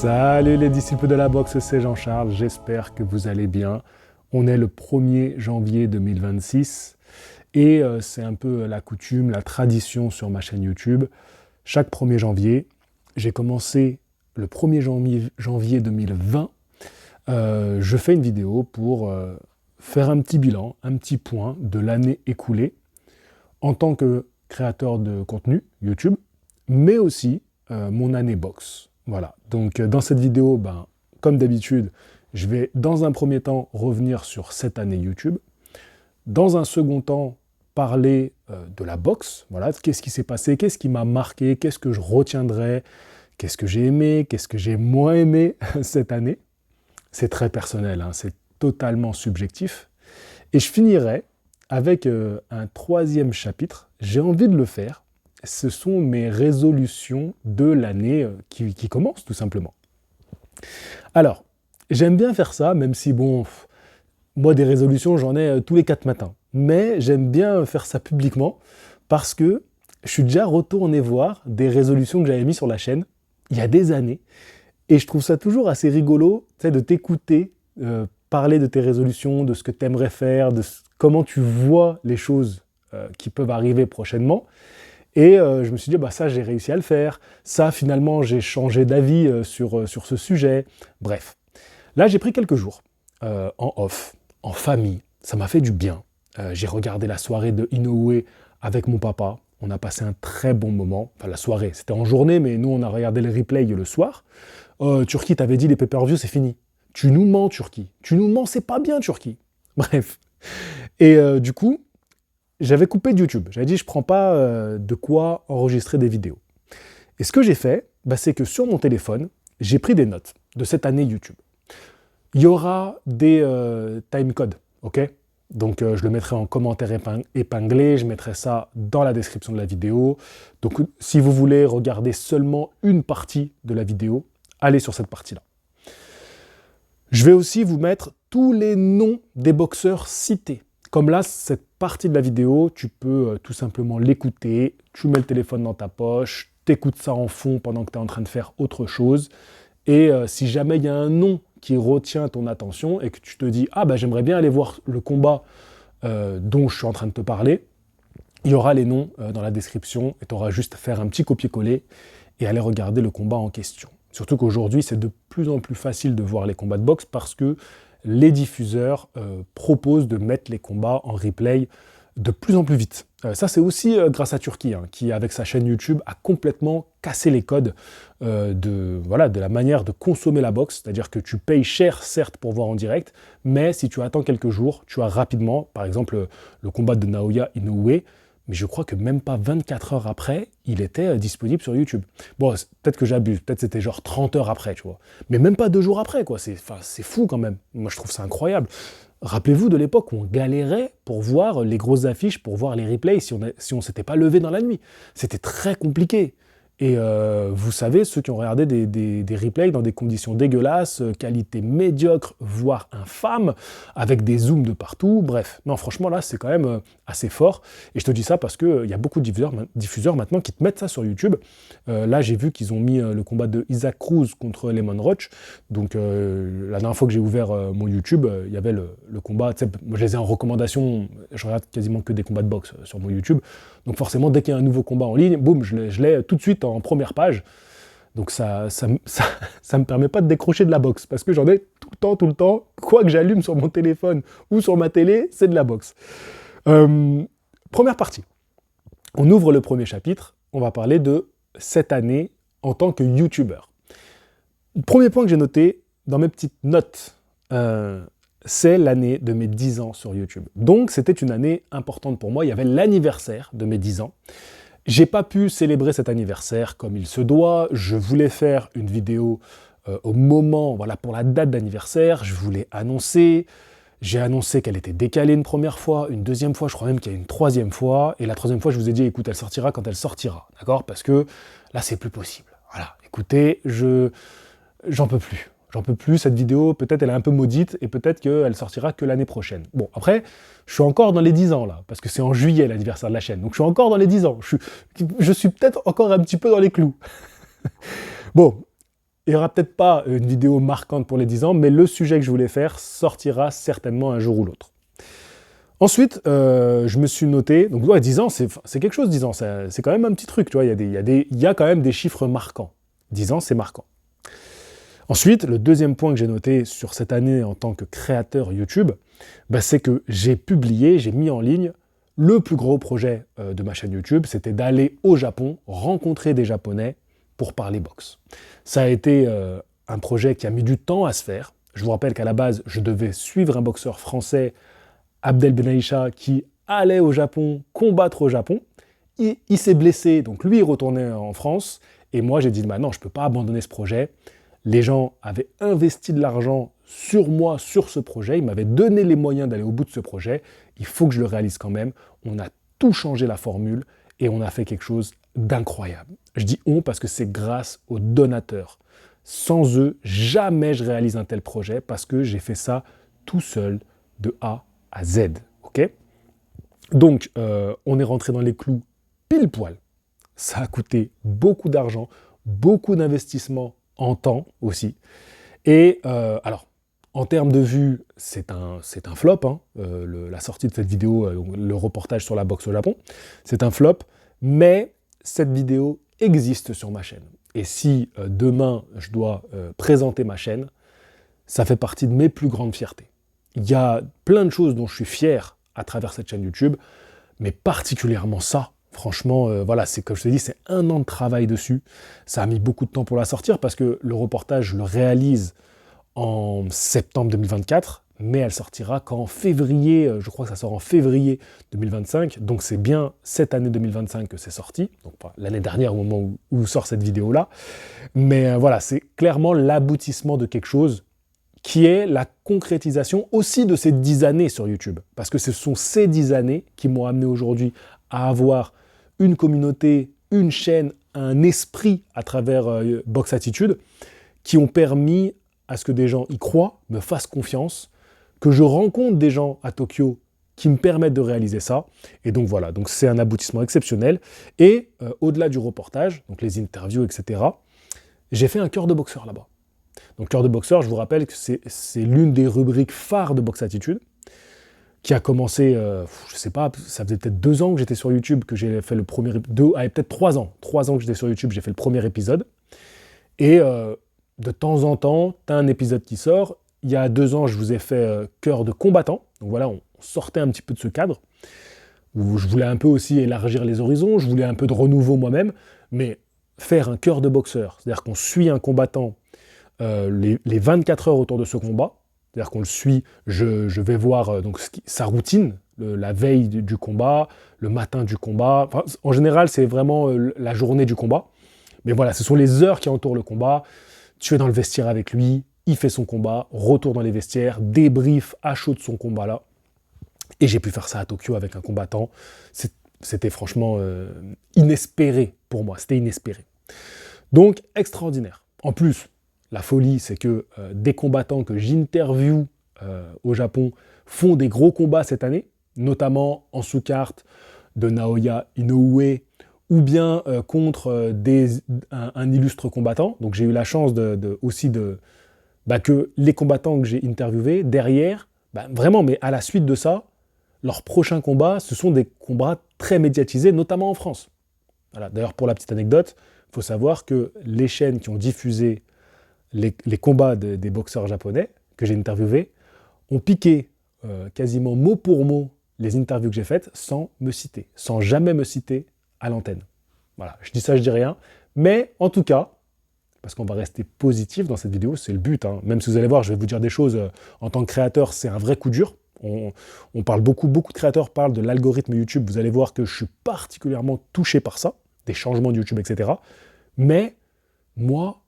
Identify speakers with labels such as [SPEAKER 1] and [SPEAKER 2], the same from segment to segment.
[SPEAKER 1] Salut les disciples de la boxe, c'est Jean-Charles, j'espère que vous allez bien. On est le 1er janvier 2026 et c'est un peu la coutume, la tradition sur ma chaîne YouTube. Chaque 1er janvier, j'ai commencé le 1er janvier 2020, je fais une vidéo pour faire un petit bilan, un petit point de l'année écoulée en tant que créateur de contenu YouTube, mais aussi mon année boxe. Voilà, donc dans cette vidéo, comme d'habitude, je vais dans un premier temps revenir sur cette année YouTube. Dans un second temps, parler de la boxe. Voilà, qu'est-ce qui s'est passé, qu'est-ce qui m'a marqué, qu'est-ce que je retiendrai, qu'est-ce que j'ai aimé, qu'est-ce que j'ai moins aimé cette année. C'est très personnel, hein, c'est totalement subjectif. Et je finirai avec un troisième chapitre. J'ai envie de le faire. Ce sont mes résolutions de l'année qui commence, tout simplement. Alors, j'aime bien faire ça, même si, moi, des résolutions, j'en ai tous les 4 matins. Mais j'aime bien faire ça publiquement, parce que je suis déjà retourné voir des résolutions que j'avais mises sur la chaîne, il y a des années, et je trouve ça toujours assez rigolo, de t'écouter, parler de tes résolutions, de ce que tu aimerais faire, de comment tu vois les choses qui peuvent arriver prochainement. Et je me suis dit, ça, j'ai réussi à le faire. Ça, finalement, j'ai changé d'avis sur ce sujet. Bref. Là, j'ai pris quelques jours en off, en famille. Ça m'a fait du bien. J'ai regardé la soirée de Inoue avec mon papa. On a passé un très bon moment. Enfin, la soirée, c'était en journée, mais nous, on a regardé le replay le soir. Turquie, t'avais dit, les pay-per-view, c'est fini. Tu nous mens, Turquie. Tu nous mens, c'est pas bien, Turquie. Bref. Et du coup, j'avais coupé de YouTube. J'avais dit, je ne prends pas de quoi enregistrer des vidéos. Et ce que j'ai fait, c'est que sur mon téléphone, j'ai pris des notes de cette année YouTube. Il y aura des timecodes, ok ? Donc, je le mettrai en commentaire épinglé, je mettrai ça dans la description de la vidéo. Donc, si vous voulez regarder seulement une partie de la vidéo, allez sur cette partie-là. Je vais aussi vous mettre tous les noms des boxeurs cités. Comme là, cette partie de la vidéo, tu peux tout simplement l'écouter, tu mets le téléphone dans ta poche, t'écoutes ça en fond pendant que tu es en train de faire autre chose. Et si jamais il y a un nom qui retient ton attention et que tu te dis « Ah, j'aimerais bien aller voir le combat dont je suis en train de te parler », il y aura les noms dans la description et tu auras juste à faire un petit copier-coller et aller regarder le combat en question. Surtout qu'aujourd'hui, c'est de plus en plus facile de voir les combats de boxe parce que les diffuseurs proposent de mettre les combats en replay de plus en plus vite. Ça, c'est aussi grâce à Turquie, qui, avec sa chaîne YouTube, a complètement cassé les codes de la manière de consommer la boxe. C'est-à-dire que tu payes cher, certes, pour voir en direct, mais si tu attends quelques jours, tu as rapidement, par exemple, le combat de Naoya Inoue, mais je crois que même pas 24 heures après, il était disponible sur YouTube. Bon, peut-être que j'abuse, peut-être c'était genre 30 heures après, tu vois. Mais même pas 2 jours après, quoi. C'est fou quand même. Moi, je trouve ça incroyable. Rappelez-vous de l'époque où on galérait pour voir les grosses affiches, pour voir les replays, si on s'était pas levé dans la nuit. C'était très compliqué. Et vous savez, ceux qui ont regardé des replays dans des conditions dégueulasses, qualité médiocre, voire infâme, avec des zooms de partout, bref. Non, franchement, là, c'est quand même assez fort. Et je te dis ça parce qu'il y a beaucoup de diffuseurs maintenant qui te mettent ça sur YouTube. Là, j'ai vu qu'ils ont mis le combat de Isaac Cruz contre Lemon Roach. Donc, la dernière fois que j'ai ouvert mon YouTube, il y avait le combat. Moi, je les ai en recommandation. Je regarde quasiment que des combats de boxe sur mon YouTube. Donc forcément, dès qu'il y a un nouveau combat en ligne, boum, je l'ai tout de suite en première page. Donc ça me permet pas de décrocher de la boxe, parce que j'en ai tout le temps, quoi que j'allume sur mon téléphone ou sur ma télé, c'est de la boxe. Première partie. On ouvre le premier chapitre, on va parler de cette année en tant que YouTuber. Le premier point que j'ai noté dans mes petites notes, c'est l'année de mes 10 ans sur YouTube. Donc, c'était une année importante pour moi. Il y avait l'anniversaire de mes 10 ans. J'ai pas pu célébrer cet anniversaire comme il se doit. Je voulais faire une vidéo au moment, pour la date d'anniversaire. Je voulais annoncer. J'ai annoncé qu'elle était décalée une première fois, une deuxième fois, je crois même qu'il y a une troisième fois. Et la troisième fois, je vous ai dit, écoute, elle sortira quand elle sortira. D'accord ? Parce que là, c'est plus possible. Voilà. Écoutez, j'en peux plus. J'en peux plus, cette vidéo, peut-être elle est un peu maudite, et peut-être qu'elle sortira que l'année prochaine. Bon, après, je suis encore dans les 10 ans, là, parce que c'est en juillet l'anniversaire de la chaîne, donc je suis encore dans les 10 ans. Je suis peut-être encore un petit peu dans les clous. Bon, il n'y aura peut-être pas une vidéo marquante pour les 10 ans, mais le sujet que je voulais faire sortira certainement un jour ou l'autre. Ensuite, je me suis noté, donc ouais, 10 ans, c'est quelque chose, 10 ans, c'est quand même un petit truc, tu vois, il y a quand même des chiffres marquants. 10 ans, c'est marquant. Ensuite, le deuxième point que j'ai noté sur cette année en tant que créateur YouTube, bah, c'est que j'ai mis en ligne le plus gros projet de ma chaîne YouTube, c'était d'aller au Japon, rencontrer des Japonais pour parler boxe. Ça a été un projet qui a mis du temps à se faire. Je vous rappelle qu'à la base, je devais suivre un boxeur français, Abdel Benaïcha, qui allait au Japon, combattre au Japon. Il s'est blessé, donc lui, il retournait en France. Et moi, j'ai dit, bah non, je ne peux pas abandonner ce projet. Les gens avaient investi de l'argent sur moi, sur ce projet. Ils m'avaient donné les moyens d'aller au bout de ce projet. Il faut que je le réalise quand même. On a tout changé la formule et on a fait quelque chose d'incroyable. Je dis on parce que c'est grâce aux donateurs. Sans eux, jamais je réalise un tel projet parce que j'ai fait ça tout seul de A à Z. Okay, donc, on est rentré dans les clous pile poil. Ça a coûté beaucoup d'argent, beaucoup d'investissement en temps aussi. Et alors, en termes de vues, c'est un flop. Hein. La sortie de cette vidéo, le reportage sur la boxe au Japon, c'est un flop. Mais cette vidéo existe sur ma chaîne. Et si demain, je dois présenter ma chaîne, ça fait partie de mes plus grandes fiertés. Il y a plein de choses dont je suis fier à travers cette chaîne YouTube, mais particulièrement ça. Franchement, voilà, c'est comme je te dis, c'est 1 an de travail dessus. Ça a mis beaucoup de temps pour la sortir parce que le reportage, je le réalise en septembre 2024, mais elle sortira qu'en février, je crois que ça sort en février 2025, donc c'est bien cette année 2025 que c'est sorti, donc pas l'année dernière au moment où sort cette vidéo-là. Mais voilà, c'est clairement l'aboutissement de quelque chose qui est la concrétisation aussi de ces 10 années sur YouTube. Parce que ce sont ces 10 années qui m'ont amené aujourd'hui à avoir une communauté, une chaîne, un esprit à travers Box Attitude, qui ont permis à ce que des gens y croient, me fassent confiance, que je rencontre des gens à Tokyo qui me permettent de réaliser ça. Et donc voilà, donc c'est un aboutissement exceptionnel. Et au-delà du reportage, donc les interviews, etc., j'ai fait un cœur de boxeur là-bas. Donc cœur de boxeur, je vous rappelle que c'est l'une des rubriques phares de Box Attitude, qui a commencé, je sais pas, ça faisait peut-être 2 ans que j'étais sur YouTube, que j'ai fait le premier, peut-être 3 ans. 3 ans que j'étais sur YouTube, j'ai fait le premier épisode. Et de temps en temps, tu as un épisode qui sort. Il y a 2 ans, je vous ai fait cœur de combattant. Donc voilà, on sortait un petit peu de ce cadre, où je voulais un peu aussi élargir les horizons, je voulais un peu de renouveau moi-même, mais faire un cœur de boxeur, c'est-à-dire qu'on suit un combattant les 24 heures autour de ce combat, c'est-à-dire qu'on le suit, je vais voir donc sa routine, la veille du combat, le matin du combat, enfin, en général c'est vraiment la journée du combat, mais voilà, ce sont les heures qui entourent le combat, tu es dans le vestiaire avec lui, il fait son combat, retour dans les vestiaires, débrief à chaud de son combat là, et j'ai pu faire ça à Tokyo avec un combattant, c'était franchement inespéré pour moi, c'était inespéré. Donc extraordinaire. En plus, la folie, c'est que des combattants que j'interviewe au Japon font des gros combats cette année, notamment en sous-carte de Naoya Inoue, ou bien contre un illustre combattant. Donc j'ai eu la chance aussi que les combattants que j'ai interviewés, derrière, vraiment, mais à la suite de ça, leurs prochains combats, ce sont des combats très médiatisés, notamment en France. Voilà. D'ailleurs, pour la petite anecdote, il faut savoir que les chaînes qui ont diffusé les combats des boxeurs japonais que j'ai interviewés ont piqué quasiment mot pour mot les interviews que j'ai faites sans me citer, sans jamais me citer à l'antenne. Voilà, je dis ça, je dis rien. Mais en tout cas, parce qu'on va rester positif dans cette vidéo, c'est le but. Hein. Même si vous allez voir, je vais vous dire des choses en tant que créateur, c'est un vrai coup dur. On parle beaucoup de créateurs parlent de l'algorithme YouTube. Vous allez voir que je suis particulièrement touché par ça, des changements de YouTube, etc. Mais moi,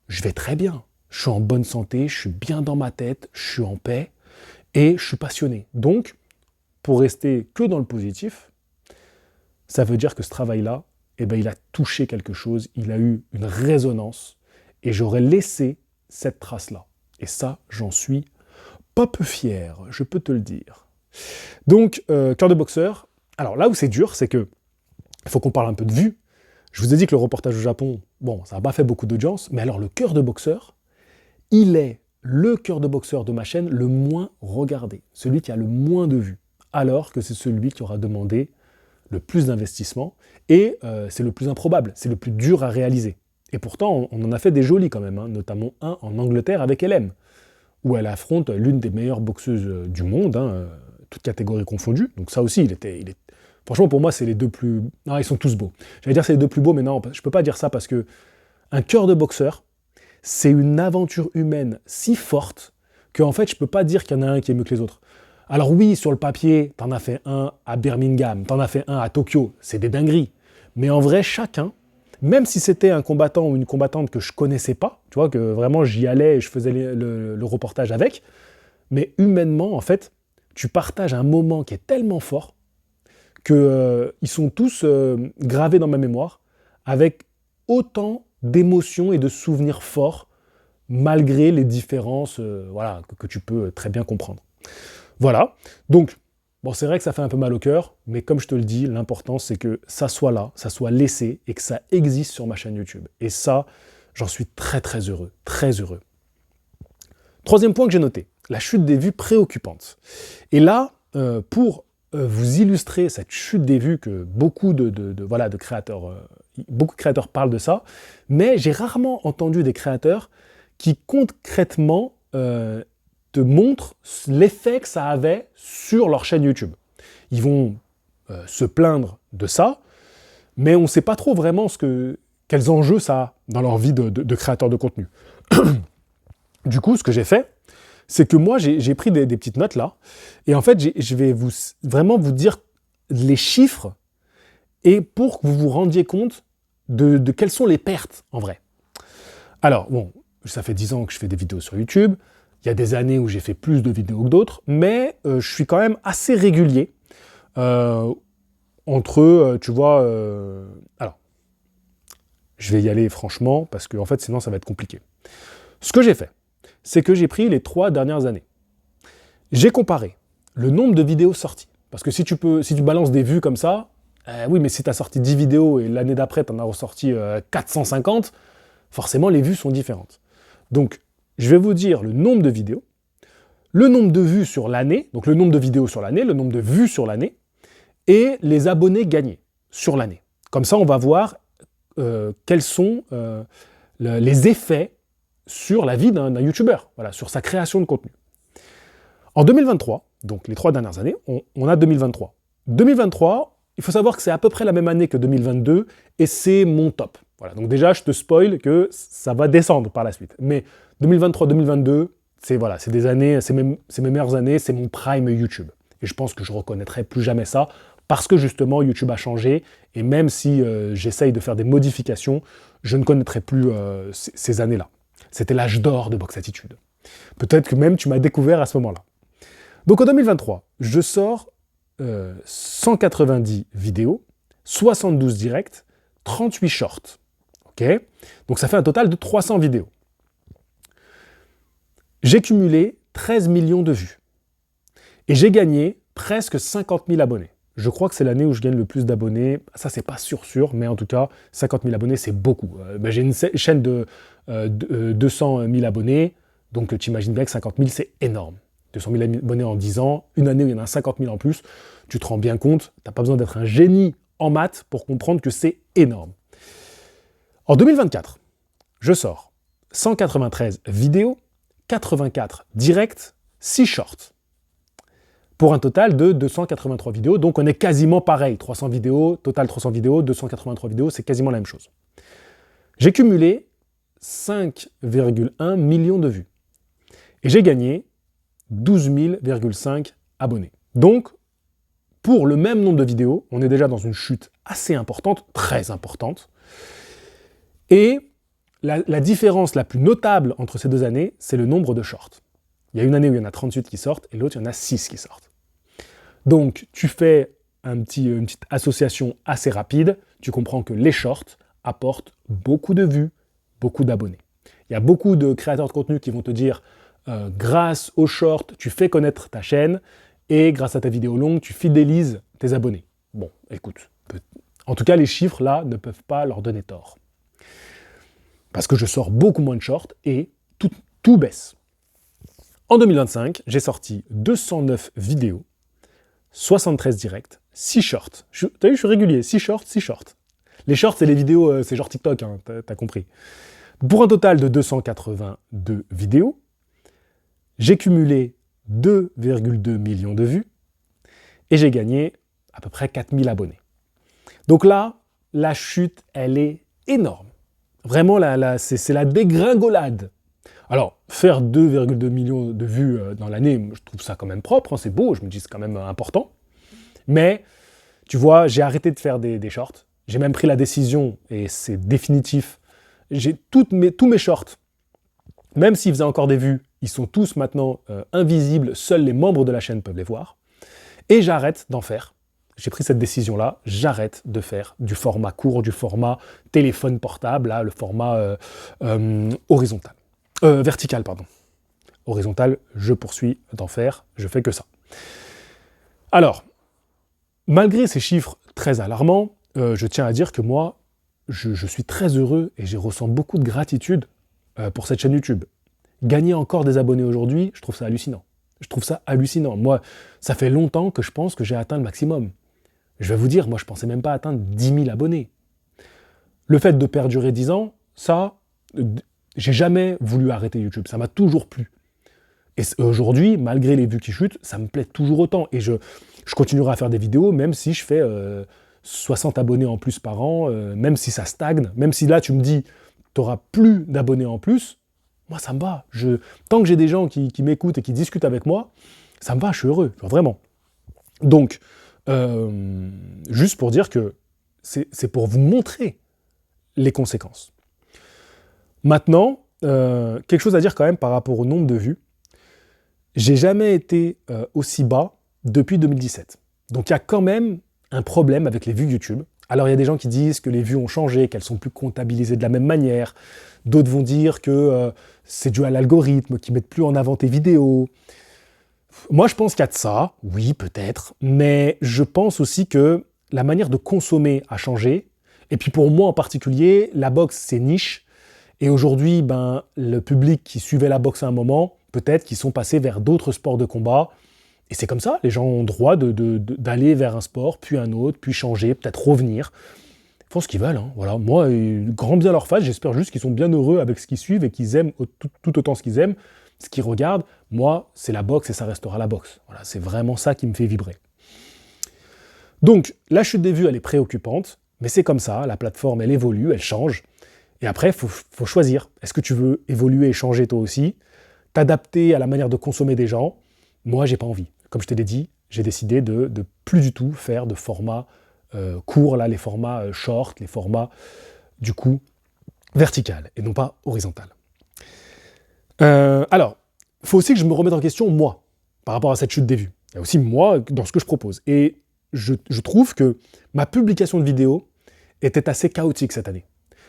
[SPEAKER 1] je vais très bien. Je suis en bonne santé, je suis bien dans ma tête, je suis en paix et je suis passionné. Donc, pour rester que dans le positif, ça veut dire que ce travail-là, il a touché quelque chose, il a eu une résonance et j'aurais laissé cette trace-là. Et ça, j'en suis pas peu fier, je peux te le dire. Donc, cœur de boxeur. Alors là où c'est dur, c'est que il faut qu'on parle un peu de vues. Je vous ai dit que le reportage au Japon, bon, ça n'a pas fait beaucoup d'audience, mais alors le cœur de boxeur, il est le cœur de boxeur de ma chaîne le moins regardé, celui qui a le moins de vues, alors que c'est celui qui aura demandé le plus d'investissement, et c'est le plus improbable, c'est le plus dur à réaliser. Et pourtant, on en a fait des jolis quand même, hein, notamment un en Angleterre avec LM, où elle affronte l'une des meilleures boxeuses du monde, hein, toutes catégories confondues. Donc ça aussi, franchement, pour moi, c'est les deux plus... Non, ils sont tous beaux. J'allais dire c'est les deux plus beaux, mais non, je peux pas dire ça parce que un cœur de boxeur, c'est une aventure humaine si forte qu'en fait, je peux pas dire qu'il y en a un qui est mieux que les autres. Alors oui, sur le papier, t'en as fait un à Birmingham, t'en as fait un à Tokyo, c'est des dingueries. Mais en vrai, chacun, même si c'était un combattant ou une combattante que je connaissais pas, tu vois, que vraiment j'y allais et je faisais le reportage avec, mais humainement, en fait, tu partages un moment qui est tellement fort qu'ils sont tous gravés dans ma mémoire avec autant d'émotions et de souvenirs forts malgré les différences voilà, que tu peux très bien comprendre. Voilà, donc bon, c'est vrai que ça fait un peu mal au cœur, mais comme je te le dis, l'important c'est que ça soit là, ça soit laissé et que ça existe sur ma chaîne YouTube. Et ça, j'en suis très très heureux, très heureux. Troisième point que j'ai noté, la chute des vues préoccupante. Et là, pour vous illustrer cette chute des vues que beaucoup de créateurs parlent de ça, mais j'ai rarement entendu des créateurs qui concrètement te montrent l'effet que ça avait sur leur chaîne YouTube. Ils vont se plaindre de ça, mais on ne sait pas trop vraiment quels enjeux ça a dans leur vie de créateur de contenu. Du coup, ce que j'ai fait, c'est que moi, j'ai pris des petites notes là, et en fait, je vais vraiment vous dire les chiffres, et pour que vous vous rendiez compte de quelles sont les pertes en vrai. Alors, bon, ça fait 10 ans que je fais des vidéos sur YouTube, il y a des années où j'ai fait plus de vidéos que d'autres, mais je suis quand même assez régulier entre, tu vois... alors, je vais y aller franchement, parce que en fait, sinon ça va être compliqué. Ce que j'ai fait, c'est que j'ai pris les 3 dernières années. J'ai comparé le nombre de vidéos sorties. Parce que si tu balances des vues comme ça, oui, mais si tu as sorti 10 vidéos et l'année d'après, tu en as ressorti 450, forcément, les vues sont différentes. Donc, je vais vous dire le nombre de vidéos, le nombre de vues sur l'année, donc le nombre de vidéos sur l'année, le nombre de vues sur l'année, et les abonnés gagnés sur l'année. Comme ça, on va voir quels sont les effets sur la vie d'un YouTuber, voilà, sur sa création de contenu. En 2023, donc les 3 dernières années, on a 2023. 2023, il faut savoir que c'est à peu près la même année que 2022, et c'est mon top. Voilà, donc déjà, je te spoil que ça va descendre par la suite. Mais 2023-2022, c'est des années, c'est mes meilleures années, c'est mon prime YouTube. Et je pense que je ne reconnaîtrai plus jamais ça, parce que justement, YouTube a changé, et même si j'essaye de faire des modifications, je ne connaîtrai plus ces années-là. C'était l'âge d'or de Box Attitude. Peut-être que même tu m'as découvert à ce moment-là. Donc en 2023, je sors 190 vidéos, 72 directs, 38 shorts. Okay, donc ça fait un total de 300 vidéos. J'ai cumulé 13 millions de vues. Et j'ai gagné presque 50 000 abonnés. Je crois que c'est l'année où je gagne le plus d'abonnés. Ça, c'est pas sûr, mais en tout cas, 50 000 abonnés, c'est beaucoup. J'ai une chaîne de 200 000 abonnés, donc tu imagines bien que 50 000, c'est énorme. 200 000 abonnés en 10 ans, une année où il y en a 50 000 en plus, tu te rends bien compte, tu n'as pas besoin d'être un génie en maths pour comprendre que c'est énorme. En 2024, je sors 193 vidéos, 84 directs, 6 shorts. Pour un total de 283 vidéos, donc on est quasiment pareil. 300 vidéos, total 300 vidéos, 283 vidéos, c'est quasiment la même chose. J'ai cumulé 5,1 millions de vues. Et j'ai gagné 12 000,5 abonnés. Donc, pour le même nombre de vidéos, on est déjà dans une chute assez importante, très importante. Et la différence la plus notable entre ces 2 années, c'est le nombre de shorts. Il y a une année où il y en a 38 qui sortent, et l'autre, il y en a 6 qui sortent. Donc, tu fais une petite association assez rapide, tu comprends que les shorts apportent beaucoup de vues, beaucoup d'abonnés. Il y a beaucoup de créateurs de contenu qui vont te dire grâce aux shorts, tu fais connaître ta chaîne, et grâce à ta vidéo longue, tu fidélises tes abonnés. Bon, écoute, En tout cas, les chiffres, là, ne peuvent pas leur donner tort. Parce que je sors beaucoup moins de shorts et tout baisse. En 2025, j'ai sorti 209 vidéos, 73 directs, 6 shorts. T'as vu, je suis régulier, 6 shorts, 6 shorts. Les shorts, c'est les vidéos, c'est genre TikTok, hein, t'as compris. Pour un total de 282 vidéos, j'ai cumulé 2,2 millions de vues et j'ai gagné à peu près 4000 abonnés. Donc là, la chute, elle est énorme. Vraiment, c'est la dégringolade. Alors, faire 2,2 millions de vues dans l'année, je trouve ça quand même propre, hein, c'est beau, je me dis c'est quand même important. Mais, tu vois, j'ai arrêté de faire des shorts. J'ai même pris la décision, et c'est définitif, j'ai tous mes shorts, même s'ils faisaient encore des vues, ils sont tous maintenant invisibles, seuls les membres de la chaîne peuvent les voir. Et j'arrête d'en faire. J'ai pris cette décision-là, j'arrête de faire du format court, du format téléphone portable, là, le format horizontal. Vertical, pardon. Horizontal, je poursuis d'en faire, je fais que ça. Alors, malgré ces chiffres très alarmants, je tiens à dire que moi, je suis très heureux et je ressens beaucoup de gratitude pour cette chaîne YouTube. Gagner encore des abonnés aujourd'hui, je trouve ça hallucinant. Je trouve ça hallucinant. Moi, ça fait longtemps que je pense que j'ai atteint le maximum. Je vais vous dire, moi, je pensais même pas atteindre 10 000 abonnés. Le fait de perdurer 10 ans, ça, j'ai jamais voulu arrêter YouTube. Ça m'a toujours plu. Et aujourd'hui, malgré les vues qui chutent, ça me plaît toujours autant. Et je continuerai à faire des vidéos, même si je fais 60 abonnés en plus par an, même si ça stagne, même si là, tu me dis, tu n'auras plus d'abonnés en plus, moi, ça me va. Tant que j'ai des gens qui m'écoutent et qui discutent avec moi, ça me va, je suis heureux, vraiment. Donc, juste pour dire que c'est pour vous montrer les conséquences. Maintenant, quelque chose à dire quand même par rapport au nombre de vues. J'ai jamais été aussi bas depuis 2017. Donc il y a quand même un problème avec les vues YouTube. Alors il y a des gens qui disent que les vues ont changé, qu'elles sont plus comptabilisées de la même manière. D'autres vont dire que c'est dû à l'algorithme, qui ne met plus en avant tes vidéos. Moi je pense qu'il y a de ça, oui peut-être, mais je pense aussi que la manière de consommer a changé. Et puis pour moi en particulier, la boxe c'est niche. Et aujourd'hui, le public qui suivait la boxe à un moment, peut-être qu'ils sont passés vers d'autres sports de combat. Et c'est comme ça, les gens ont le droit d'aller vers un sport, puis un autre, puis changer, peut-être revenir. Ils font ce qu'ils veulent. Hein. Voilà. Moi, grand bien leur face, j'espère juste qu'ils sont bien heureux avec ce qu'ils suivent et qu'ils aiment tout autant ce qu'ils aiment, ce qu'ils regardent. Moi, c'est la boxe et ça restera la boxe. Voilà, c'est vraiment ça qui me fait vibrer. Donc, la chute des vues, elle est préoccupante, mais c'est comme ça, la plateforme, elle évolue, elle change. Et après, il faut choisir. Est-ce que tu veux évoluer et changer toi aussi, t'adapter à la manière de consommer des gens? Moi, j'ai pas envie. Comme je te l'ai dit, j'ai décidé de plus du tout faire de formats courts, là, les formats short, les formats, du coup, vertical et non pas horizontal. Alors, il faut aussi que je me remette en question, moi, par rapport à cette chute des vues. Il y a aussi moi dans ce que je propose. Et je trouve que ma publication de vidéos était assez chaotique cette année.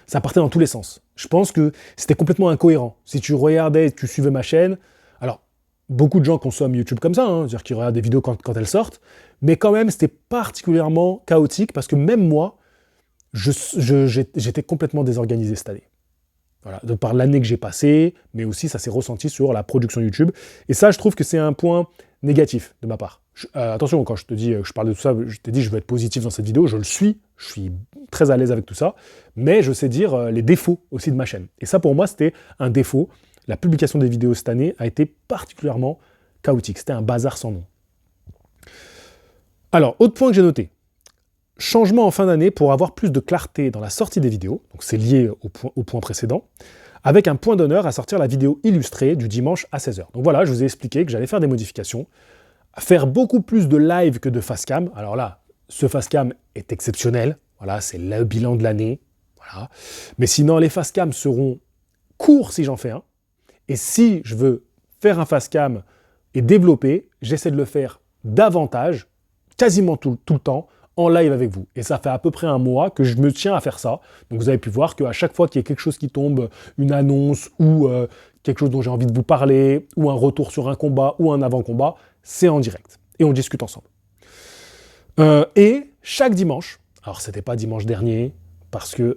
[SPEAKER 1] Ça partait dans tous les sens. Je pense que c'était complètement incohérent. Si tu regardais, tu suivais ma chaîne, alors beaucoup de gens consomment YouTube comme ça, hein, c'est-à-dire qu'ils regardent des vidéos quand elles sortent, mais quand même c'était particulièrement chaotique parce que même moi, j'étais complètement désorganisé cette année. Voilà, de par l'année que j'ai passée, mais aussi ça s'est ressenti sur la production YouTube. Et ça, je trouve que c'est un point négatif de ma part. Attention, quand je te dis, je parle de tout ça, je t'ai dit je veux être positif dans cette vidéo, je le suis, je suis très à l'aise avec tout ça, mais je sais dire les défauts aussi de ma chaîne. Et ça, pour moi, c'était un défaut. La publication des vidéos cette année a été particulièrement chaotique. C'était un bazar sans nom. Alors, autre point que j'ai noté. Changement en fin d'année pour avoir plus de clarté dans la sortie des vidéos, donc c'est lié au point précédent, avec un point d'honneur à sortir la vidéo illustrée du dimanche à 16h. Donc voilà, je vous ai expliqué que j'allais faire des modifications, faire beaucoup plus de live que de facecam. Alors là, ce facecam est exceptionnel, voilà, c'est le bilan de l'année, voilà. Mais sinon, les facecam seront courts si j'en fais un, et si je veux faire un facecam et développer, j'essaie de le faire davantage, quasiment tout le temps, en live avec vous. Et ça fait à peu près un mois que je me tiens à faire ça. Donc vous avez pu voir qu'à chaque fois qu'il y a quelque chose qui tombe, une annonce ou quelque chose dont j'ai envie de vous parler, ou un retour sur un combat ou un avant-combat, c'est en direct. Et on discute ensemble. Et chaque dimanche, Alors, c'était pas dimanche dernier, parce que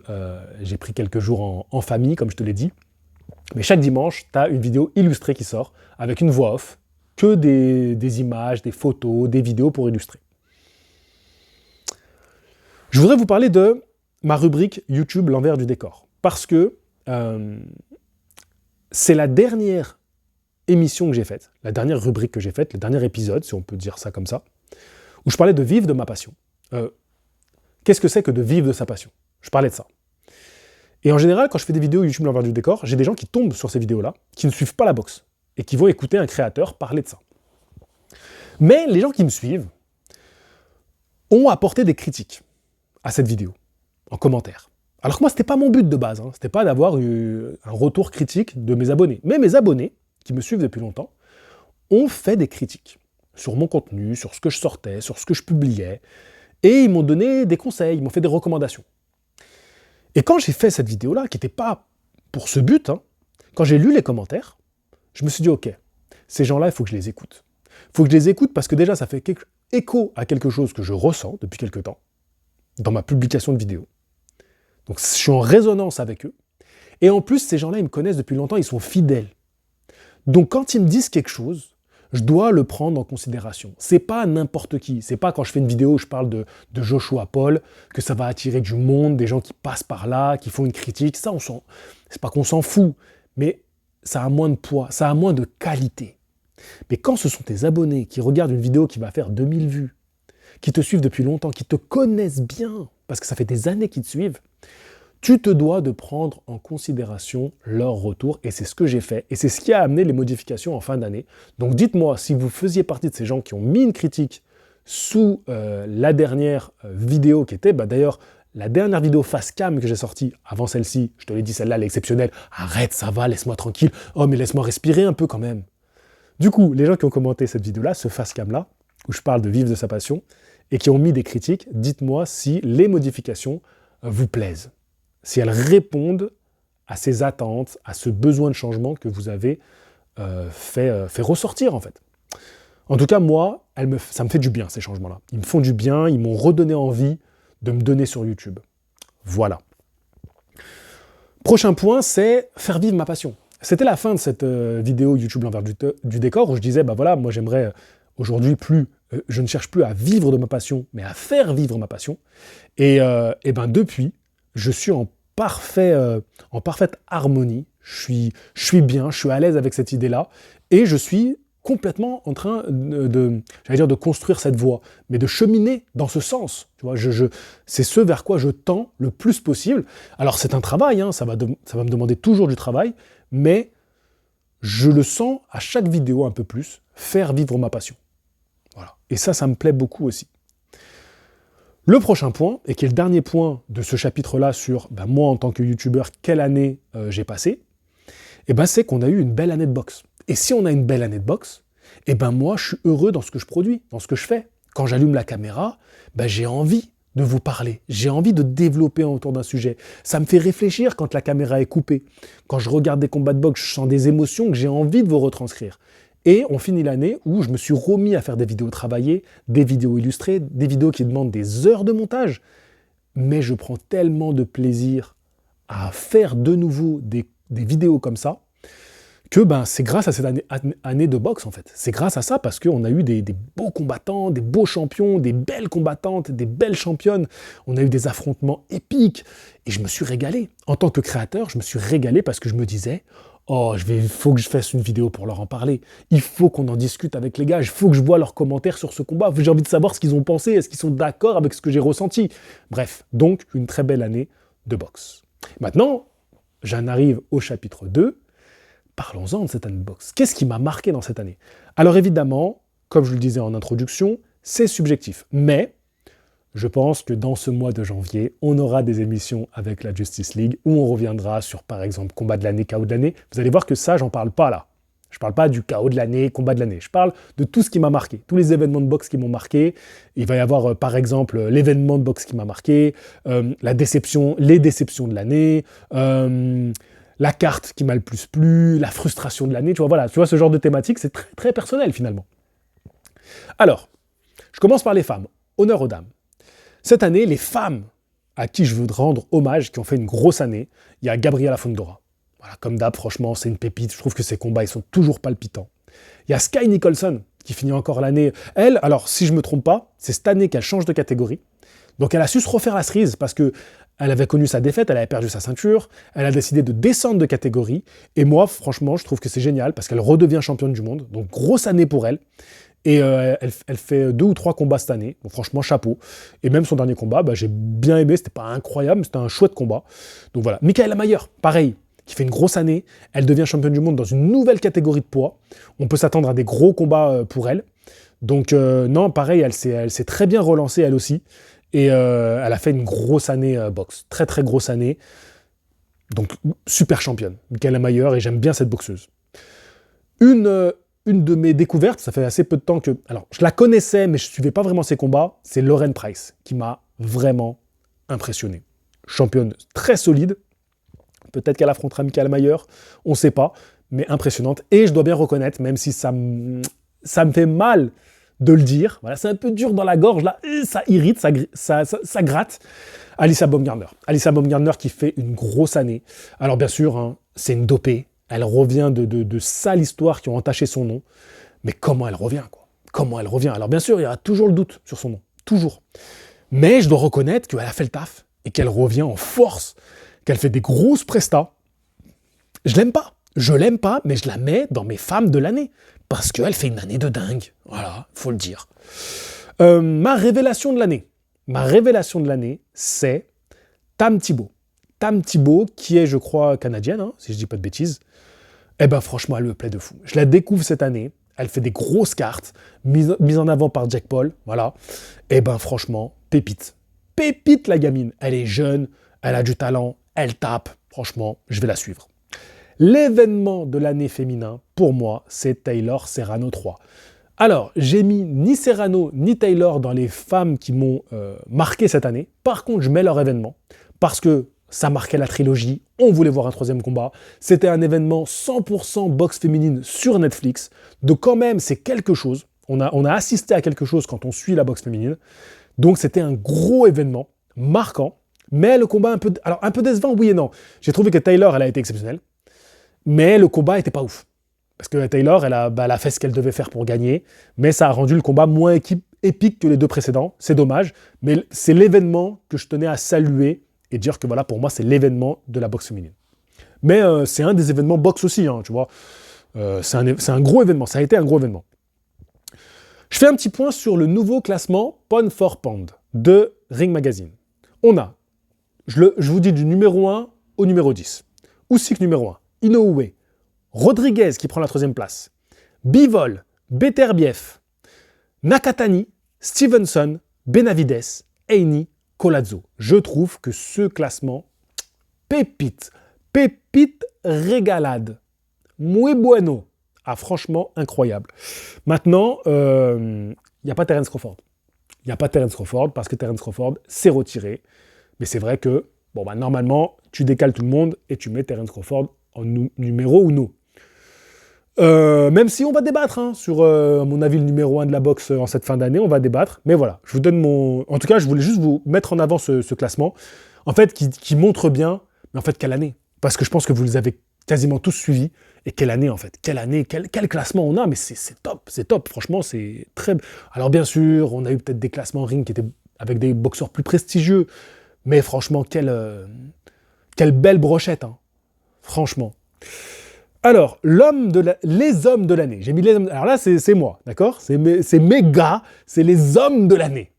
[SPEAKER 1] j'ai pris quelques jours en famille, comme je te l'ai dit. Mais chaque dimanche, tu as une vidéo illustrée qui sort, avec une voix off, que des images, des photos, des vidéos pour illustrer. Je voudrais vous parler de ma rubrique YouTube l'envers du décor. Parce que c'est la dernière émission que j'ai faite, la dernière rubrique que j'ai faite, le dernier épisode, si on peut dire ça comme ça, où je parlais de vivre de ma passion. Qu'est-ce que c'est que de vivre de sa passion? Je parlais de ça. Et en général, quand je fais des vidéos YouTube l'envers du décor, j'ai des gens qui tombent sur ces vidéos-là, qui ne suivent pas la boxe, et qui vont écouter un créateur parler de ça. Mais les gens qui me suivent ont apporté des critiques à cette vidéo, en commentaire. Alors que moi, c'était pas mon but de base, hein. C'était pas d'avoir un retour critique de mes abonnés. Mais mes abonnés, qui me suivent depuis longtemps, ont fait des critiques sur mon contenu, sur ce que je sortais, sur ce que je publiais, et ils m'ont donné des conseils, ils m'ont fait des recommandations. Et quand j'ai fait cette vidéo-là, qui n'était pas pour ce but, hein, quand j'ai lu les commentaires, je me suis dit, ok, ces gens-là, il faut que je les écoute. Il faut que je les écoute parce que déjà, ça fait écho à quelque chose que je ressens depuis quelque temps, dans ma publication de vidéos. Donc je suis en résonance avec eux. Et en plus, ces gens-là, ils me connaissent depuis longtemps, ils sont fidèles. Donc quand ils me disent quelque chose, je dois le prendre en considération. C'est pas n'importe qui. C'est pas quand je fais une vidéo où je parle de Joshua Paul que ça va attirer du monde, des gens qui passent par là, qui font une critique. Ça, c'est pas qu'on s'en fout, mais ça a moins de poids, ça a moins de qualité. Mais quand ce sont tes abonnés qui regardent une vidéo qui va faire 2000 vues, qui te suivent depuis longtemps, qui te connaissent bien, parce que ça fait des années qu'ils te suivent, tu te dois de prendre en considération leur retour, et c'est ce que j'ai fait, et c'est ce qui a amené les modifications en fin d'année. Donc dites-moi si vous faisiez partie de ces gens qui ont mis une critique sous la dernière vidéo qui était, d'ailleurs, la dernière vidéo face cam que j'ai sortie, avant celle-ci, je te l'ai dit, celle-là, elle est exceptionnelle, arrête, ça va, laisse-moi tranquille, oh mais laisse-moi respirer un peu quand même. Du coup, les gens qui ont commenté cette vidéo-là, ce face cam-là, où je parle de vivre de sa passion, et qui ont mis des critiques, dites-moi si les modifications vous plaisent. Si elles répondent à ces attentes, à ce besoin de changement que vous avez fait ressortir en fait. En tout cas, moi, ça me fait du bien ces changements-là. Ils me font du bien, ils m'ont redonné envie de me donner sur YouTube. Voilà. Prochain point, c'est faire vivre ma passion. C'était la fin de cette vidéo YouTube l'envers du décor où je disais, voilà, moi j'aimerais aujourd'hui je ne cherche plus à vivre de ma passion, mais à faire vivre ma passion. Et depuis, je suis en parfaite harmonie, je suis bien, je suis à l'aise avec cette idée-là, et je suis complètement en train de construire cette voie, mais de cheminer dans ce sens. Tu vois, c'est ce vers quoi je tends le plus possible. Alors c'est un travail, hein, ça va me demander toujours du travail, mais je le sens à chaque vidéo un peu plus, faire vivre ma passion. Voilà. Et ça me plaît beaucoup aussi. Le prochain point, et qui est le dernier point de ce chapitre-là sur moi en tant que youtubeur, quelle année j'ai passé, c'est qu'on a eu une belle année de boxe. Et si on a une belle année de boxe, moi je suis heureux dans ce que je produis, dans ce que je fais. Quand j'allume la caméra, j'ai envie de vous parler, j'ai envie de développer autour d'un sujet. Ça me fait réfléchir quand la caméra est coupée. Quand je regarde des combats de boxe, je sens des émotions que j'ai envie de vous retranscrire. Et on finit l'année où je me suis remis à faire des vidéos travaillées, des vidéos illustrées, des vidéos qui demandent des heures de montage. Mais je prends tellement de plaisir à faire de nouveau des vidéos comme ça, que c'est grâce à cette année de boxe en fait. C'est grâce à ça parce qu'on a eu des beaux combattants, des beaux champions, des belles combattantes, des belles championnes. On a eu des affrontements épiques et je me suis régalé. En tant que créateur, je me suis régalé parce que je me disais il faut que je fasse une vidéo pour leur en parler. Il faut qu'on en discute avec les gars. Il faut que je vois leurs commentaires sur ce combat. J'ai envie de savoir ce qu'ils ont pensé. Est-ce qu'ils sont d'accord avec ce que j'ai ressenti? Bref, donc une très belle année de boxe. Maintenant, j'en arrive au chapitre 2. Parlons-en de cette année de boxe. Qu'est-ce qui m'a marqué dans cette année? Alors évidemment, comme je le disais en introduction, c'est subjectif. Mais je pense que dans ce mois de janvier, on aura des émissions avec la Justice League où on reviendra sur, par exemple, combat de l'année, KO de l'année. Vous allez voir que ça, j'en parle pas là. Je parle pas du KO de l'année, combat de l'année. Je parle de tout ce qui m'a marqué, tous les événements de boxe qui m'ont marqué. Il va y avoir, par exemple, l'événement de boxe qui m'a marqué, les déceptions de l'année, la carte qui m'a le plus plu, la frustration de l'année. Tu vois, ce genre de thématique, c'est très, très personnel finalement. Alors, je commence par les femmes. Honneur aux dames. Cette année, les femmes à qui je veux rendre hommage, qui ont fait une grosse année, il y a Gabriela Fondora. Voilà, comme d'hab, franchement, c'est une pépite. Je trouve que ses combats, ils sont toujours palpitants. Il y a Sky Nicholson, qui finit encore l'année. Elle, alors, si je ne me trompe pas, c'est cette année qu'elle change de catégorie. Donc, elle a su se refaire la cerise parce que elle avait connu sa défaite, elle avait perdu sa ceinture, elle a décidé de descendre de catégorie. Et moi, franchement, je trouve que c'est génial parce qu'elle redevient championne du monde. Donc, grosse année pour elle. Et elle fait 2 ou 3 combats cette année. Donc, franchement, chapeau. Et même son dernier combat, j'ai bien aimé. C'était pas incroyable, mais c'était un chouette combat. Donc voilà. Michaela Mayer, pareil, qui fait une grosse année. Elle devient championne du monde dans une nouvelle catégorie de poids. On peut s'attendre à des gros combats pour elle. Donc non, pareil, elle s'est très bien relancée elle aussi. Et elle a fait une grosse année boxe. Très très grosse année. Donc super championne, Michaela Mayer, et j'aime bien cette boxeuse. Une de mes découvertes, ça fait assez peu de temps que... Alors, je la connaissais, mais je ne suivais pas vraiment ses combats, c'est Lauren Price, qui m'a vraiment impressionné. Championne très solide, peut-être qu'elle affrontera Michaela Mayer, on ne sait pas, mais impressionnante. Et je dois bien reconnaître, même si ça me fait mal de le dire, voilà, c'est un peu dur dans la gorge, là, ça irrite, ça gratte, Alycia Baumgardner. Alycia Baumgardner qui fait une grosse année. Alors bien sûr, hein, c'est une dopée. Elle revient de sales histoires qui ont entaché son nom. Mais comment elle revient, quoi? Comment elle revient? Alors bien sûr, il y aura toujours le doute sur son nom. Toujours. Mais je dois reconnaître qu'elle a fait le taf et qu'elle revient en force, qu'elle fait des grosses prestats. Je l'aime pas. Je l'aime pas, mais je la mets dans mes femmes de l'année. Parce qu'elle fait une année de dingue. Voilà, faut le dire. Ma révélation de l'année. Ma révélation de l'année, c'est Tam Thibault. Tam Thibault, qui est, je crois, canadienne, hein, si je dis pas de bêtises. Eh ben franchement, elle me plaît de fou. Je la découvre cette année, elle fait des grosses cartes, mise en avant par Jack Paul, voilà. Eh ben franchement, pépite. Pépite la gamine. Elle est jeune, elle a du talent, elle tape. Franchement, je vais la suivre. L'événement de l'année féminin, pour moi, c'est Taylor Serrano 3. Alors, j'ai mis ni Serrano ni Taylor dans les femmes qui m'ont marqué cette année. Par contre, je mets leur événement, parce que ça marquait la trilogie, on voulait voir un 3e combat. C'était un événement 100% boxe féminine sur Netflix. Donc quand même, c'est quelque chose. On a assisté à quelque chose quand on suit la boxe féminine. Donc c'était un gros événement, marquant. Mais le combat un peu décevant, oui et non. J'ai trouvé que Taylor, elle a été exceptionnelle. Mais le combat était pas ouf. Parce que Taylor, elle a fait ce qu'elle devait faire pour gagner. Mais ça a rendu le combat moins épique que les 2 précédents. C'est dommage. Mais c'est l'événement que je tenais à saluer et dire que voilà, pour moi, c'est l'événement de la boxe féminine. Mais c'est un des événements boxe aussi, hein, tu vois. C'est un gros événement, ça a été un gros événement. Je fais un petit point sur le nouveau classement Pound for Pound de Ring Magazine. On a, je vous dis du numéro 1 au numéro 10. Usyk numéro 1, Inoue, Rodriguez qui prend la 3e place, Bivol, Beterbiev, Nakatani, Stevenson, Benavides, Haney, Collazo. Je trouve que ce classement, pépite régalade, muy bueno, franchement incroyable. Maintenant, il n'y a pas Terence Crawford. Il n'y a pas Terence Crawford parce que Terence Crawford s'est retiré. Mais c'est vrai que, normalement, tu décales tout le monde et tu mets Terence Crawford en numéro 1. Même si on va débattre sur, à mon avis, le numéro 1 de la boxe en cette fin d'année, on va débattre. Mais voilà, je vous donne mon... En tout cas, je voulais juste vous mettre en avant ce classement, en fait, qui montre bien, mais en fait, quelle année. Parce que je pense que vous les avez quasiment tous suivis. Et quelle année, en fait. Quelle année, quel classement on a. Mais c'est top. Franchement, c'est très... Alors, bien sûr, on a eu peut-être des classements ring qui étaient avec des boxeurs plus prestigieux. Mais franchement, quelle belle brochette, hein. Franchement. Alors, les hommes de l'année. J'ai mis les hommes... Alors là, c'est moi, d'accord? C'est mes gars, c'est les hommes de l'année.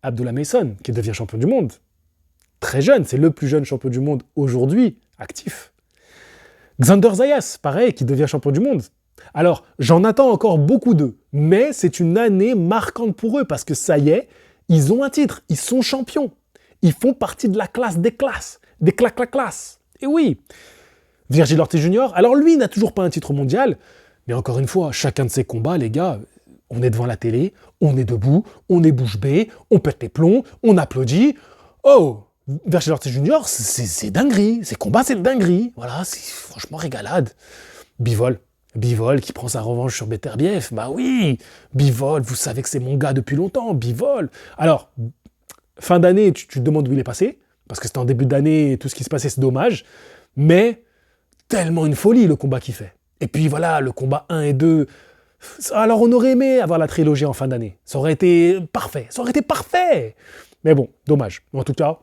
[SPEAKER 1] Abdullah Mason, qui devient champion du monde. Très jeune, c'est le plus jeune champion du monde aujourd'hui, actif. Xander Zayas, pareil, qui devient champion du monde. Alors, j'en attends encore beaucoup d'eux, mais c'est une année marquante pour eux, parce que ça y est, ils ont un titre, ils sont champions. Ils font partie de la classe des classes, des classes. Et oui, Virgil Ortiz Jr., alors lui n'a toujours pas un titre mondial, mais encore une fois, chacun de ses combats, les gars, on est devant la télé, on est debout, on est bouche bée, on pète les plombs, on applaudit. Oh, Virgil Ortiz Jr., c'est dinguerie, ses combats, c'est dinguerie. Voilà, c'est franchement régalade. Bivol qui prend sa revanche sur Beterbiev, bah oui, Bivol, vous savez que c'est mon gars depuis longtemps, Bivol. Alors, Fin d'année, tu te demandes où il est passé, parce que c'était en début d'année et tout ce qui se passait, c'est dommage. Mais tellement une folie le combat qu'il fait. Et puis voilà, le combat 1 et 2. Alors on aurait aimé avoir la trilogie en fin d'année. Ça aurait été parfait. Ça aurait été parfait. Mais bon, dommage. En tout cas,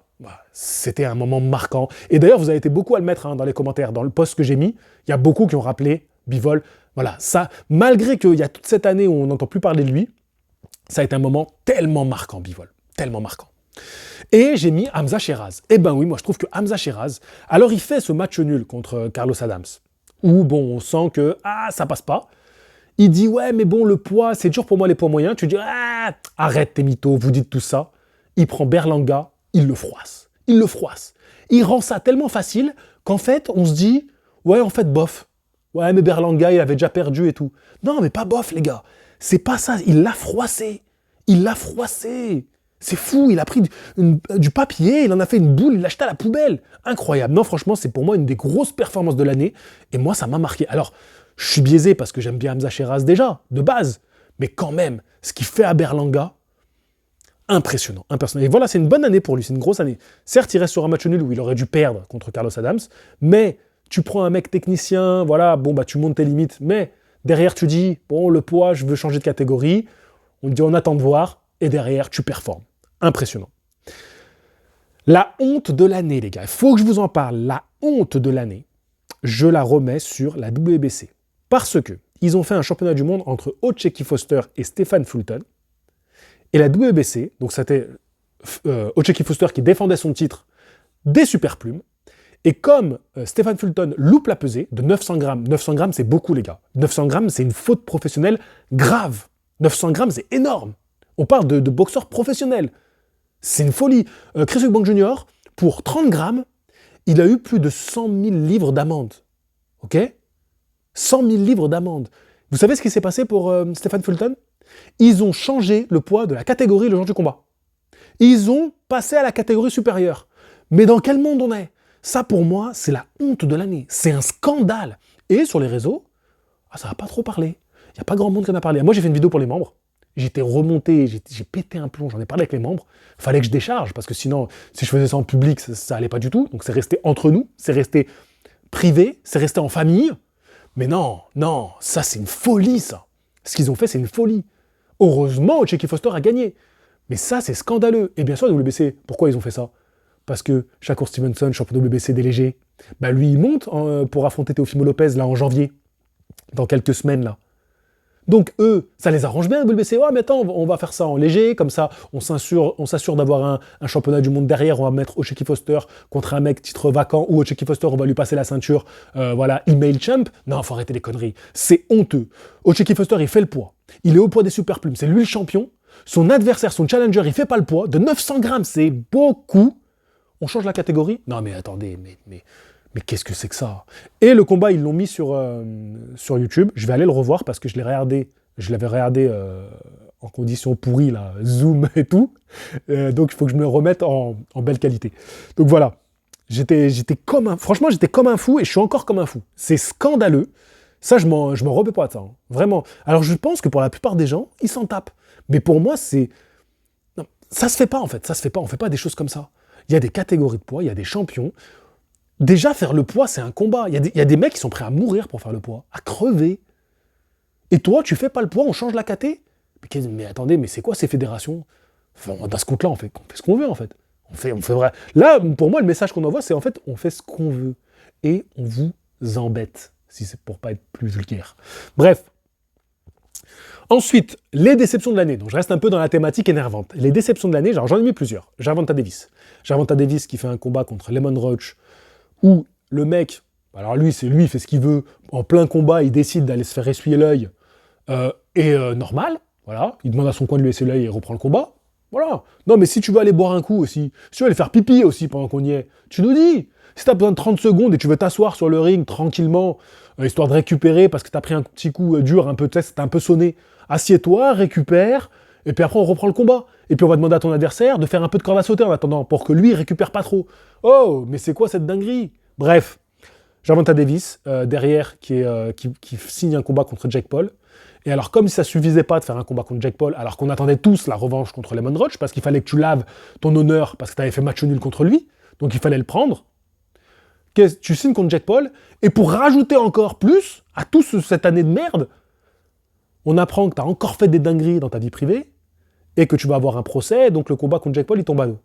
[SPEAKER 1] c'était un moment marquant. Et d'ailleurs, vous avez été beaucoup à le mettre dans les commentaires. Dans le post que j'ai mis, il y a beaucoup qui ont rappelé Bivol. Voilà, ça, malgré qu'il y a toute cette année où on n'entend plus parler de lui, ça a été un moment tellement marquant, Bivol. Tellement marquant. Et j'ai mis Hamza Sheeraz. Eh ben oui, moi je trouve que Hamza Sheeraz, alors il fait ce match nul contre Carlos Adams, où bon, on sent que ça passe pas. Il dit ouais, mais bon, le poids, c'est dur pour moi les poids moyens. Tu dis arrête tes mythos, vous dites tout ça. Il prend Berlanga, il le froisse. Il le froisse. Il rend ça tellement facile qu'en fait, on se dit ouais, en fait, bof. Ouais, mais Berlanga, il avait déjà perdu et tout. Non, mais pas bof, les gars. C'est pas ça. Il l'a froissé. Il l'a froissé. C'est fou, il a pris du papier, il en a fait une boule, il l'a jeté à la poubelle. Incroyable. Non, franchement, c'est pour moi une des grosses performances de l'année. Et moi, ça m'a marqué. Alors, je suis biaisé parce que j'aime bien Hamza Sheeraz déjà, de base. Mais quand même, ce qu'il fait à Berlanga, impressionnant, impressionnant. Et voilà, c'est une bonne année pour lui, c'est une grosse année. Certes, il reste sur un match nul où il aurait dû perdre contre Carlos Adams, mais tu prends un mec technicien, voilà, bon, bah tu montes tes limites, mais derrière, tu dis, bon, le poids, je veux changer de catégorie. On te dit, on attend de voir, et derrière, tu performes. Impressionnant. La honte de l'année, les gars. Il faut que je vous en parle. La honte de l'année, je la remets sur la WBC. Parce que ils ont fait un championnat du monde entre O'Cheeky Foster et Stephen Fulton. Et la WBC, donc c'était O'Cheeky Foster qui défendait son titre des super plumes. Et comme Stephen Fulton loupe la pesée de 900 grammes, 900 grammes c'est beaucoup, les gars. 900 grammes, c'est une faute professionnelle grave. 900 grammes, c'est énorme. On parle de boxeurs professionnels. C'est une folie. Chris Eubank Jr., pour 30 grammes, il a eu plus de 100 000 livres d'amende. Ok ? 100 000 livres d'amende. Vous savez ce qui s'est passé pour Stephen Fulton ? Ils ont changé le poids de la catégorie le jour du combat. Ils ont passé à la catégorie supérieure. Mais dans quel monde on est ? Ça, pour moi, c'est la honte de l'année. C'est un scandale. Et sur les réseaux, ça n'a pas trop parlé. Il n'y a pas grand monde qui en a parlé. Moi, j'ai fait une vidéo pour les membres. J'étais remonté, j'ai pété un plomb, j'en ai parlé avec les membres. Fallait que je décharge, parce que sinon, si je faisais ça en public, ça allait pas du tout. Donc c'est resté entre nous, c'est resté privé, c'est resté en famille. Mais non, ça c'est une folie, ça. Ce qu'ils ont fait, c'est une folie. Heureusement, O'Cheeky Foster a gagné. Mais ça, c'est scandaleux. Et bien sûr, WBC, pourquoi ils ont fait ça ? Parce que Shakur Stevenson, champion de WBC des légers, lui, il monte pour affronter Teofimo Lopez, là, en janvier. Dans quelques semaines, là. Donc eux, ça les arrange bien, WBC. Mais attends, on va faire ça en léger, comme ça, on s'assure d'avoir un championnat du monde derrière. On va mettre O'Cheeky Foster contre un mec titre vacant, ou O'Cheeky Foster, on va lui passer la ceinture, email champ. Non, faut arrêter les conneries. C'est honteux. O'Cheeky Foster, il fait le poids. Il est au poids des super plumes. C'est lui le champion. Son adversaire, son challenger, il fait pas le poids. De 900 grammes, c'est beaucoup. On change la catégorie ? Non, mais attendez, mais qu'est-ce que c'est que ça ? Et le combat, ils l'ont mis sur YouTube. Je vais aller le revoir parce que je l'avais regardé en conditions pourries, là, Zoom et tout. Donc il faut que je me remette en belle qualité. Donc voilà, franchement, j'étais comme un fou et je suis encore comme un fou. C'est scandaleux. Ça, je m'en remets pas de ça. Vraiment. Alors je pense que pour la plupart des gens, ils s'en tapent. Mais pour moi, non, ça se fait pas en fait. Ça se fait pas. On fait pas des choses comme ça. Il y a des catégories de poids, il y a des champions. Déjà, faire le poids, c'est un combat. Il y a des mecs qui sont prêts à mourir pour faire le poids, à crever. Et toi, tu fais pas le poids, on change la caté ? Mais attendez, mais c'est quoi ces fédérations ? Enfin, dans ce compte-là, on fait ce qu'on veut, en fait. On fait vrai. Là, pour moi, le message qu'on envoie, c'est en fait, on fait ce qu'on veut. Et on vous embête, si c'est pour pas être plus vulgaire. Bref. Ensuite, les déceptions de l'année. Donc, je reste un peu dans la thématique énervante. Les déceptions de l'année, j'en ai mis plusieurs. Gervonta Davis. Gervonta Davis qui fait un combat contre Lemon Roach, où le mec, alors lui, il fait ce qu'il veut, en plein combat, il décide d'aller se faire essuyer l'œil, normal, voilà, il demande à son coin de lui essuyer l'œil et reprend le combat, voilà. Non, mais si tu veux aller boire un coup aussi, si tu veux aller faire pipi aussi pendant qu'on y est, tu nous dis. Si t'as besoin de 30 secondes et tu veux t'asseoir sur le ring tranquillement, histoire de récupérer parce que t'as pris un petit coup dur, un peu test, t'as un peu sonné, assieds-toi, récupère, et puis après on reprend le combat. Et puis on va demander à ton adversaire de faire un peu de corde à sauter en attendant, pour que lui il récupère pas trop. Oh, mais c'est quoi cette dinguerie ? Bref, Gervonta Davis, derrière, qui signe un combat contre Jake Paul. Et alors, comme si ça suffisait pas de faire un combat contre Jake Paul, alors qu'on attendait tous la revanche contre Lemon Roach, parce qu'il fallait que tu laves ton honneur, parce que tu avais fait match nul contre lui, donc il fallait le prendre, tu signes contre Jake Paul, et pour rajouter encore plus à toute cette année de merde, on apprend que tu as encore fait des dingueries dans ta vie privée, et que tu vas avoir un procès, donc le combat contre Jake Paul, il tombe à l'eau.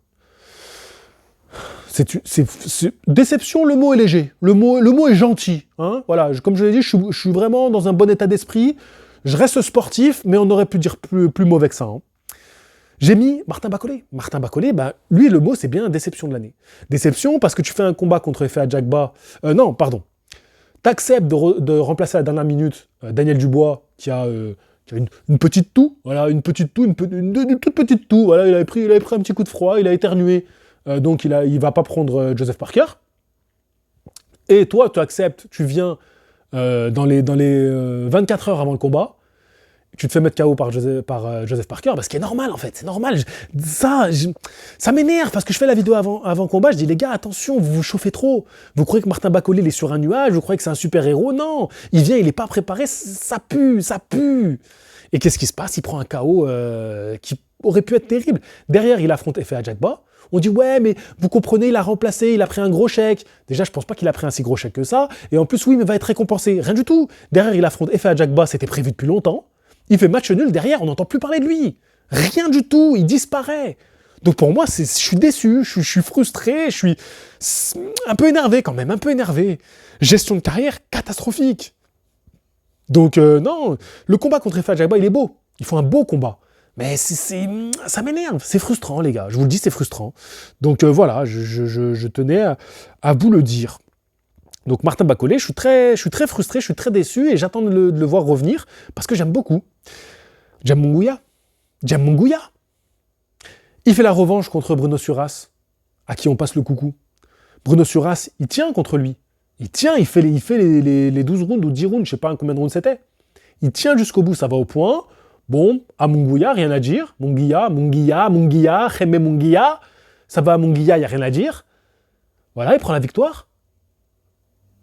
[SPEAKER 1] C'est déception, le mot est léger, le mot est gentil. Hein, voilà, comme je l'ai dit, je suis vraiment dans un bon état d'esprit, je reste sportif, mais on aurait pu dire plus mauvais que ça. Hein. J'ai mis Martin Bacolé. Martin Bacolé, bah, lui, le mot, c'est bien déception de l'année. Déception parce que tu fais un combat contre Efe Ajagba. Non, pardon. T'acceptes de remplacer à la dernière minute Daniel Dubois, qui a une petite toux, voilà, une toute petite toux. Voilà, il avait pris un petit coup de froid, il a éternué. Donc il va pas prendre Joseph Parker. Et toi, tu acceptes, tu viens dans les 24 heures avant le combat, tu te fais mettre KO par Joseph Parker, ce qui est normal en fait, c'est normal. Ça m'énerve parce que je fais la vidéo avant combat, je dis les gars, attention, vous vous chauffez trop. Vous croyez que Martin Bacolé il est sur un nuage, vous croyez que c'est un super-héros? Non, il vient, il est pas préparé, ça pue. Et qu'est-ce qui se passe? Il prend un KO qui aurait pu être terrible. Derrière, il affronte Efe Ajagba. On dit ouais, mais vous comprenez, il a remplacé, il a pris un gros chèque. Déjà, je pense pas qu'il a pris un si gros chèque que ça. Et en plus, oui, mais va être récompensé. Rien du tout. Derrière, il affronte Efe Ajagba, c'était prévu depuis longtemps. Il fait match nul derrière, on n'entend plus parler de lui. Rien du tout, il disparaît. Donc pour moi, je suis déçu, je suis frustré, je suis un peu énervé quand même, un peu énervé. Gestion de carrière catastrophique. Donc non, le combat contre Efe Ajagba, il est beau. Il faut un beau combat. Mais ça m'énerve, c'est frustrant les gars, je vous le dis, c'est frustrant. Donc voilà, je tenais à vous le dire. Donc Martin Bacolé, je suis très frustré, je suis très déçu et j'attends de le voir revenir parce que j'aime beaucoup. J'aime Munguia. Il fait la revanche contre Bruno Suras, à qui on passe le coucou. Bruno Suras, il tient contre lui. Il tient, il fait les 12 rounds ou 10 rounds, je sais pas combien de rounds c'était. Il tient jusqu'au bout, ça va au point. Bon, à Munguia, rien à dire. Munguia, Kheme Munguia. Ça va à Munguia, il n'y a rien à dire. Voilà, il prend la victoire.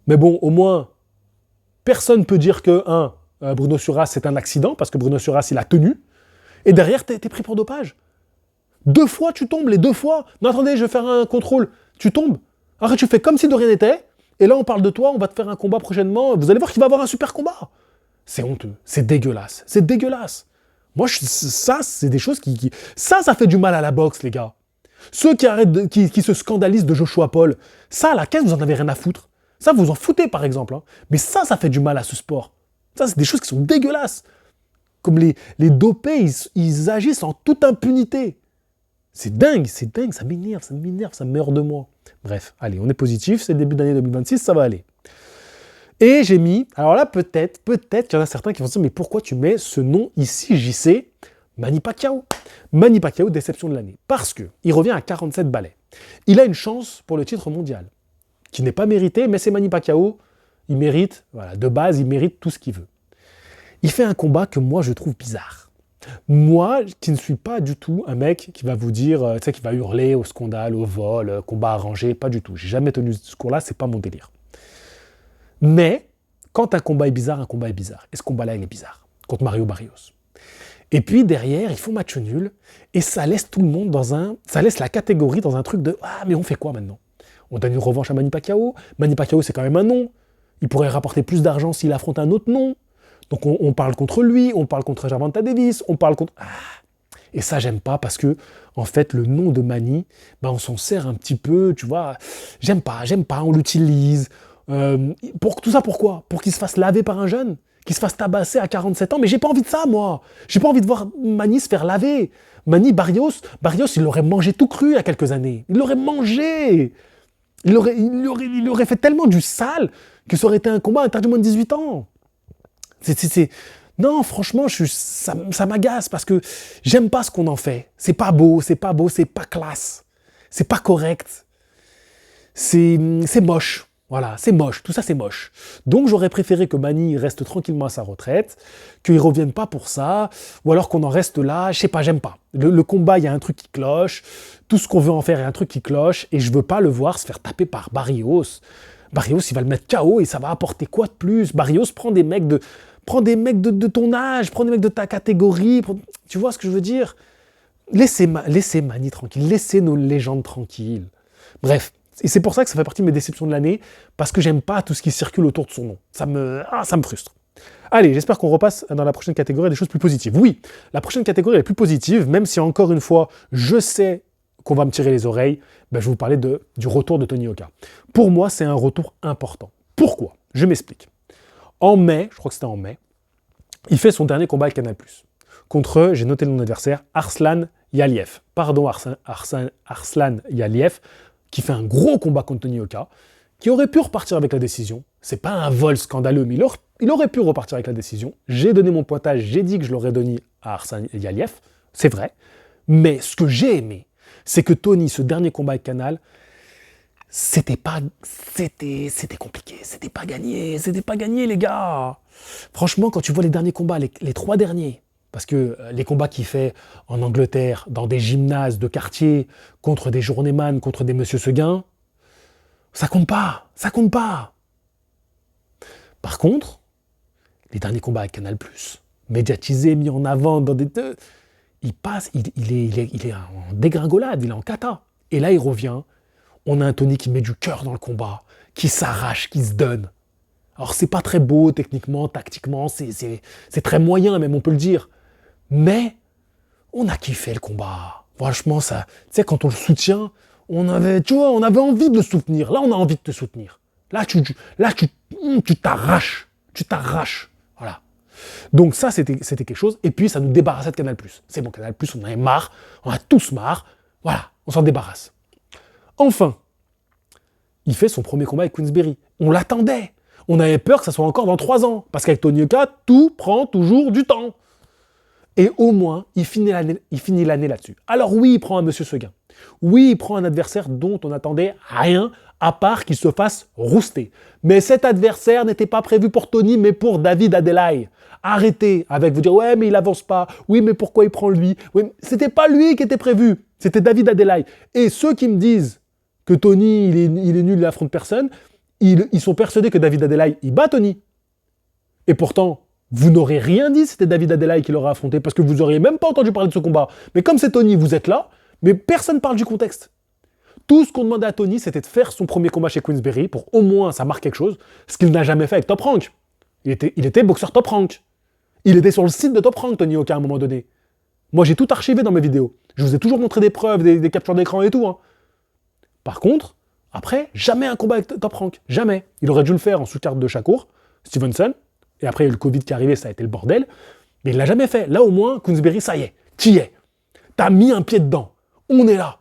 [SPEAKER 1] Mais bon, au moins, personne ne peut dire que, Bruno Suras, c'est un accident, parce que Bruno Suras, il a tenu. Et derrière, t'es pris pour dopage. 2 fois, tu tombes, les 2 fois. Non, attendez, je vais faire un contrôle. Tu tombes. Après, tu fais comme si de rien n'était. Et là, on parle de toi, on va te faire un combat prochainement. Vous allez voir qu'il va avoir un super combat. C'est honteux. C'est dégueulasse. C'est dégueulasse. Moi, ça, c'est des choses qui... Ça fait du mal à la boxe, les gars. Ceux qui se scandalisent de Joshua Paul, ça, à la caisse, vous en avez rien à foutre. Ça, vous en foutez, par exemple. Hein. Mais ça fait du mal à ce sport. Ça, c'est des choses qui sont dégueulasses. Comme les dopés, ils agissent en toute impunité. C'est dingue, ça m'énerve, ça meurt de moi. Bref, allez, on est positif, c'est le début d'année 2026, ça va aller. Et j'ai mis, alors là, peut-être qu'il y en a certains qui vont se dire, mais pourquoi tu mets ce nom ici, JC, Manny Pacquiao? Manny Pacquiao, déception de l'année. Parce qu'il revient à 47 balais. Il a une chance pour le titre mondial, qui n'est pas mérité, mais c'est Manny Pacquiao, il mérite, voilà, de base, il mérite tout ce qu'il veut. Il fait un combat que moi, je trouve bizarre. Moi, qui ne suis pas du tout un mec qui va vous dire, tu sais, qui va hurler au scandale, au vol, combat arrangé, pas du tout. J'ai jamais tenu ce discours-là, c'est pas mon délire. Mais, quand un combat est bizarre, Et ce combat-là, il est bizarre, contre Mario Barrios. Et puis, derrière, ils font match nul, et ça laisse tout le monde ça laisse la catégorie dans un truc de « Ah, mais on fait quoi maintenant ?» On donne une revanche à Manny Pacquiao. Manny Pacquiao, c'est quand même un nom. Il pourrait rapporter plus d'argent s'il affronte un autre nom. Donc, on parle contre lui, on parle contre Gervonta Davis, on parle contre... Et ça, j'aime pas, parce que, en fait, le nom de Manny, on s'en sert un petit peu, tu vois. J'aime pas, on l'utilise... tout ça pourquoi? Pour qu'il se fasse laver par un jeune, qu'il se fasse tabasser à 47 ans, mais j'ai pas envie de ça, moi. J'ai pas envie de voir Manny se faire laver. Manny, Barrios, il l'aurait mangé tout cru il y a quelques années. Il l'aurait mangé. Il aurait fait tellement du sale que ça aurait été un combat interdit moins de 18 ans. Non, franchement, ça m'agace parce que j'aime pas ce qu'on en fait. C'est pas beau, c'est pas classe. C'est pas correct. C'est moche. Voilà, c'est moche, tout ça c'est moche. Donc j'aurais préféré que Manny reste tranquillement à sa retraite, qu'il ne revienne pas pour ça, ou alors qu'on en reste là, je sais pas, j'aime pas. Le combat, il y a un truc qui cloche, tout ce qu'on veut en faire, il y a un truc qui cloche, et je veux pas le voir se faire taper par Barrios. Barrios, il va le mettre KO et ça va apporter quoi de plus? Barrios prend des mecs Prends des mecs de ton âge, prends des mecs de ta catégorie. Tu vois ce que je veux dire? Laissez Manny tranquille, laissez nos légendes tranquilles. Bref, et c'est pour ça que ça fait partie de mes déceptions de l'année, parce que j'aime pas tout ce qui circule autour de son nom. Ça me frustre. Allez, j'espère qu'on repasse dans la prochaine catégorie des choses plus positives. Oui, la prochaine catégorie est plus positive, même si encore une fois, je sais qu'on va me tirer les oreilles, ben, je vais vous parler du retour de Tony Yoka. Pour moi, c'est un retour important. Pourquoi? Je m'explique. En mai, je crois que c'était en mai, il fait son dernier combat avec Canal+. Contre, j'ai noté le nom d'adversaire, Arslan Yaliev. Pardon, Arslan Yaliev, qui fait un gros combat contre Tony Yoka, qui aurait pu repartir avec la décision. C'est pas un vol scandaleux, mais il aurait pu repartir avec la décision. J'ai donné mon pointage, j'ai dit que je l'aurais donné à Arslan Yaliev, c'est vrai. Mais ce que j'ai aimé, c'est que Tony, ce dernier combat avec Canal, c'était compliqué, c'était pas gagné les gars. Franchement, quand tu vois les derniers combats, les 3 derniers, parce que les combats qu'il fait en Angleterre, dans des gymnases de quartier, contre des journeyman, contre des Monsieur Seguin, ça compte pas. Par contre, les derniers combats avec Canal+, médiatisés, mis en avant dans des... il est en dégringolade, il est en cata. Et là, il revient. On a un Tony qui met du cœur dans le combat, qui s'arrache, qui se donne. Alors, c'est pas très beau, techniquement, tactiquement, c'est très moyen, même, on peut le dire. Mais, on a kiffé le combat. Franchement, ça, tu sais, quand on le soutient, on avait envie de le soutenir. Là, on a envie de te soutenir. Là, tu t'arraches. Voilà. Donc ça, c'était quelque chose. Et puis, ça nous débarrassait de Canal+. C'est bon, Canal+, on en avait marre. On a tous marre. Voilà, on s'en débarrasse. Enfin, il fait son premier combat avec Queensberry. On l'attendait. On avait peur que ça soit encore dans 3 ans. Parce qu'avec Tony Yoka, tout prend toujours du temps. Et au moins, il finit l'année là-dessus. Alors oui, il prend un Monsieur Seguin. Oui, il prend un adversaire dont on n'attendait rien, à part qu'il se fasse rouster. Mais cet adversaire n'était pas prévu pour Tony, mais pour David Adelai. Arrêtez avec vous dire « Ouais, mais il avance pas. Oui, mais pourquoi il prend lui ?» Oui, c'était pas lui qui était prévu. C'était David Adelai. Et ceux qui me disent que Tony, il est nul, il affronte personne, ils sont persuadés que David Adelai, il bat Tony. Et pourtant, vous n'aurez rien dit, c'était David Adelai qui l'aurait affronté, parce que vous n'auriez même pas entendu parler de ce combat. Mais comme c'est Tony, vous êtes là, mais personne ne parle du contexte. Tout ce qu'on demandait à Tony, c'était de faire son premier combat chez Queensberry, pour au moins ça marque quelque chose, ce qu'il n'a jamais fait avec Top Rank. Il était boxeur Top Rank. Il était sur le site de Top Rank, Tony Yoka, à un moment donné. Moi, j'ai tout archivé dans mes vidéos. Je vous ai toujours montré des preuves, des captures d'écran et tout. Hein. Par contre, après, jamais un combat avec Top Rank. Jamais. Il aurait dû le faire en sous-carte de Shakur, Stevenson, et après, il y a eu le Covid qui est arrivé, ça a été le bordel. Mais il l'a jamais fait. Là, au moins, Queensberry, ça y est, t'y es. T'as mis un pied dedans. On est là.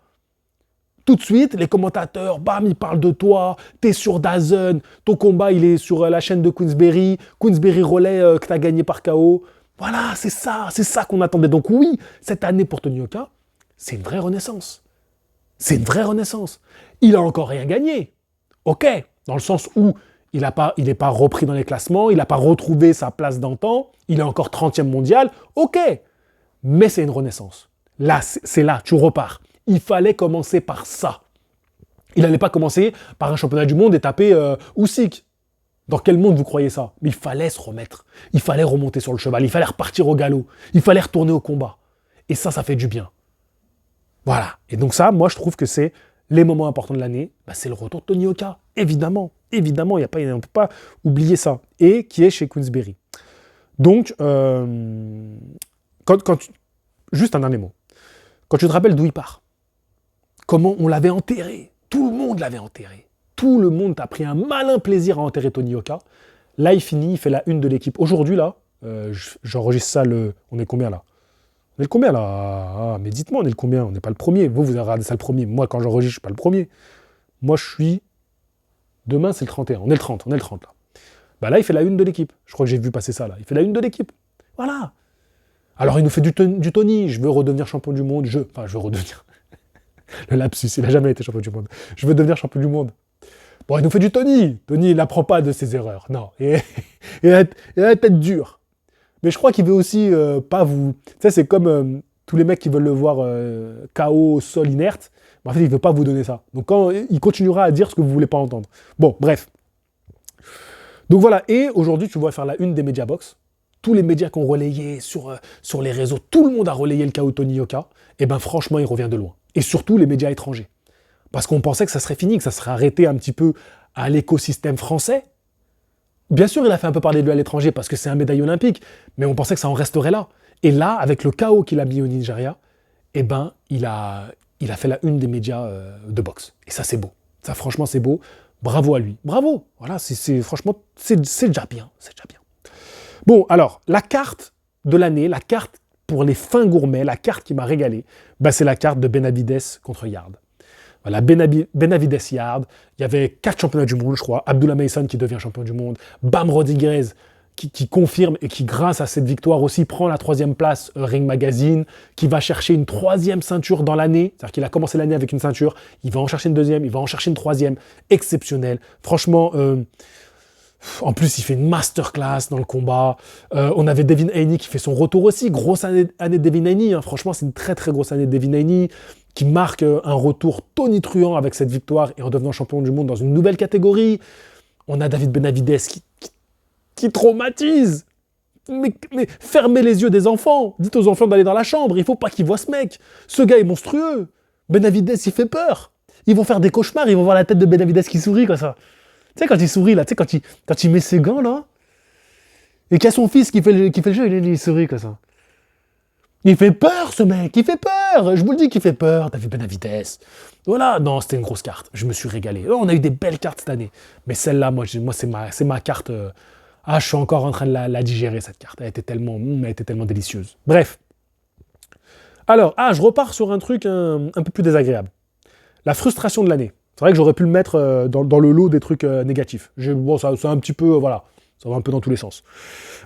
[SPEAKER 1] Tout de suite, les commentateurs, bam, ils parlent de toi, t'es sur DAZN, ton combat, il est sur la chaîne de Queensberry relais que t'as gagné par KO. Voilà, c'est ça qu'on attendait. Donc oui, cette année pour Tony Yoka, c'est une vraie renaissance. C'est une vraie renaissance. Il a encore rien gagné. Ok, dans le sens où il n'est pas repris dans les classements, il n'a pas retrouvé sa place d'antan, il est encore 30e mondial, ok. Mais c'est une renaissance. Là, c'est là, tu repars. Il fallait commencer par ça. Il n'allait pas commencer par un championnat du monde et taper Usyk. Dans quel monde vous croyez ça? Mais il fallait se remettre. Il fallait remonter sur le cheval. Il fallait repartir au galop. Il fallait retourner au combat. Et ça fait du bien. Voilà. Et donc ça, moi, je trouve que c'est les moments importants de l'année. Bah, c'est le retour de Tony Yoka. Évidemment. Évidemment, on ne peut pas oublier ça. Et qui est chez Queensberry. Donc, juste un dernier mot. Quand tu te rappelles d'où il part, comment on l'avait enterré, tout le monde l'avait enterré. Tout le monde a pris un malin plaisir à enterrer Tony Yoka. Là, il finit, il fait la une de l'équipe. Aujourd'hui, là, j'enregistre ça On est combien, là? On est le combien, là? Ah, mais dites-moi, on est le combien? On n'est pas le premier. Vous avez regardé ça le premier. Moi, quand j'enregistre, je ne suis pas le premier. Moi, je suis... Demain, c'est le 31. On est le 30, là. Bah là, il fait la une de l'équipe. Je crois que j'ai vu passer ça, là. Il fait la une de l'équipe. Voilà. Alors, il nous fait du Tony. Je veux redevenir champion du monde. Je veux redevenir... Le lapsus, il n'a jamais été champion du monde. Je veux devenir champion du monde. Bon, il nous fait du Tony. Tony, il n'apprend pas de ses erreurs. Non. Et il a la tête dure. Mais je crois qu'il veut aussi pas vous... Tu sais, c'est comme tous les mecs qui veulent le voir KO, sol inerte. Mais en fait, il ne veut pas vous donner ça. Donc, il continuera à dire ce que vous ne voulez pas entendre. Bon, bref. Donc voilà. Et aujourd'hui, tu vois faire la une des Mediabox. tous les médias qui ont relayé sur les réseaux, tout le monde a relayé le KO de Tony Yoka, et ben franchement, il revient de loin. Et surtout les médias étrangers. Parce qu'on pensait que ça serait fini, que ça serait arrêté un petit peu à l'écosystème français. Bien sûr, il a fait un peu parler de lui à l'étranger parce que c'est un médaille olympique, mais on pensait que ça en resterait là. Et là, avec le KO qu'il a mis au Nigeria, eh ben, il a fait la une des médias de boxe. Et ça, c'est beau. Ça, franchement, c'est beau. Bravo à lui. Bravo. Voilà, franchement, c'est déjà bien. C'est déjà bien. Bon, alors, la carte de l'année, la carte pour les fins gourmets, la carte qui m'a régalé, bah, c'est la carte de Benavides contre Yard. Voilà, Benavides Yard, il y avait 4 championnats du monde, je crois. Abdullah Mason qui devient champion du monde. Bam Rodriguez qui confirme et qui, grâce à cette victoire aussi, prend la 3e place Ring Magazine, qui va chercher une 3e ceinture dans l'année. C'est-à-dire qu'il a commencé l'année avec une ceinture, il va en chercher une 2e, il va en chercher une 3e. Exceptionnel. Franchement, en plus, il fait une masterclass dans le combat. On avait Devin Haney qui fait son retour aussi. Grosse année de Devin Haney. Hein. Franchement, c'est une très très grosse année de Devin Haney qui marque un retour tonitruant avec cette victoire et en devenant champion du monde dans une nouvelle catégorie. On a David Benavides qui traumatise. Mais fermez les yeux des enfants. Dites aux enfants d'aller dans la chambre. Il ne faut pas qu'ils voient ce mec. Ce gars est monstrueux. Benavides, il fait peur. Ils vont faire des cauchemars. Ils vont voir la tête de Benavides qui sourit comme ça. Tu sais, quand il sourit, là, tu sais, quand il met ses gants, là, et qu'il y a son fils qui fait le jeu, il sourit comme ça. Il fait peur, ce mec, il fait peur. Je vous le dis qu'il fait peur, David Benavides. Voilà, non, c'était une grosse carte. Je me suis régalé. On a eu des belles cartes cette année. Mais celle-là, moi c'est ma carte. Je suis encore en train de la digérer, cette carte. Elle était tellement délicieuse. Bref. Alors, je repars sur un truc un peu plus désagréable. La frustration de l'année. C'est vrai que j'aurais pu le mettre dans le lot des trucs négatifs. Bon, ça un petit peu, voilà, ça va un peu dans tous les sens.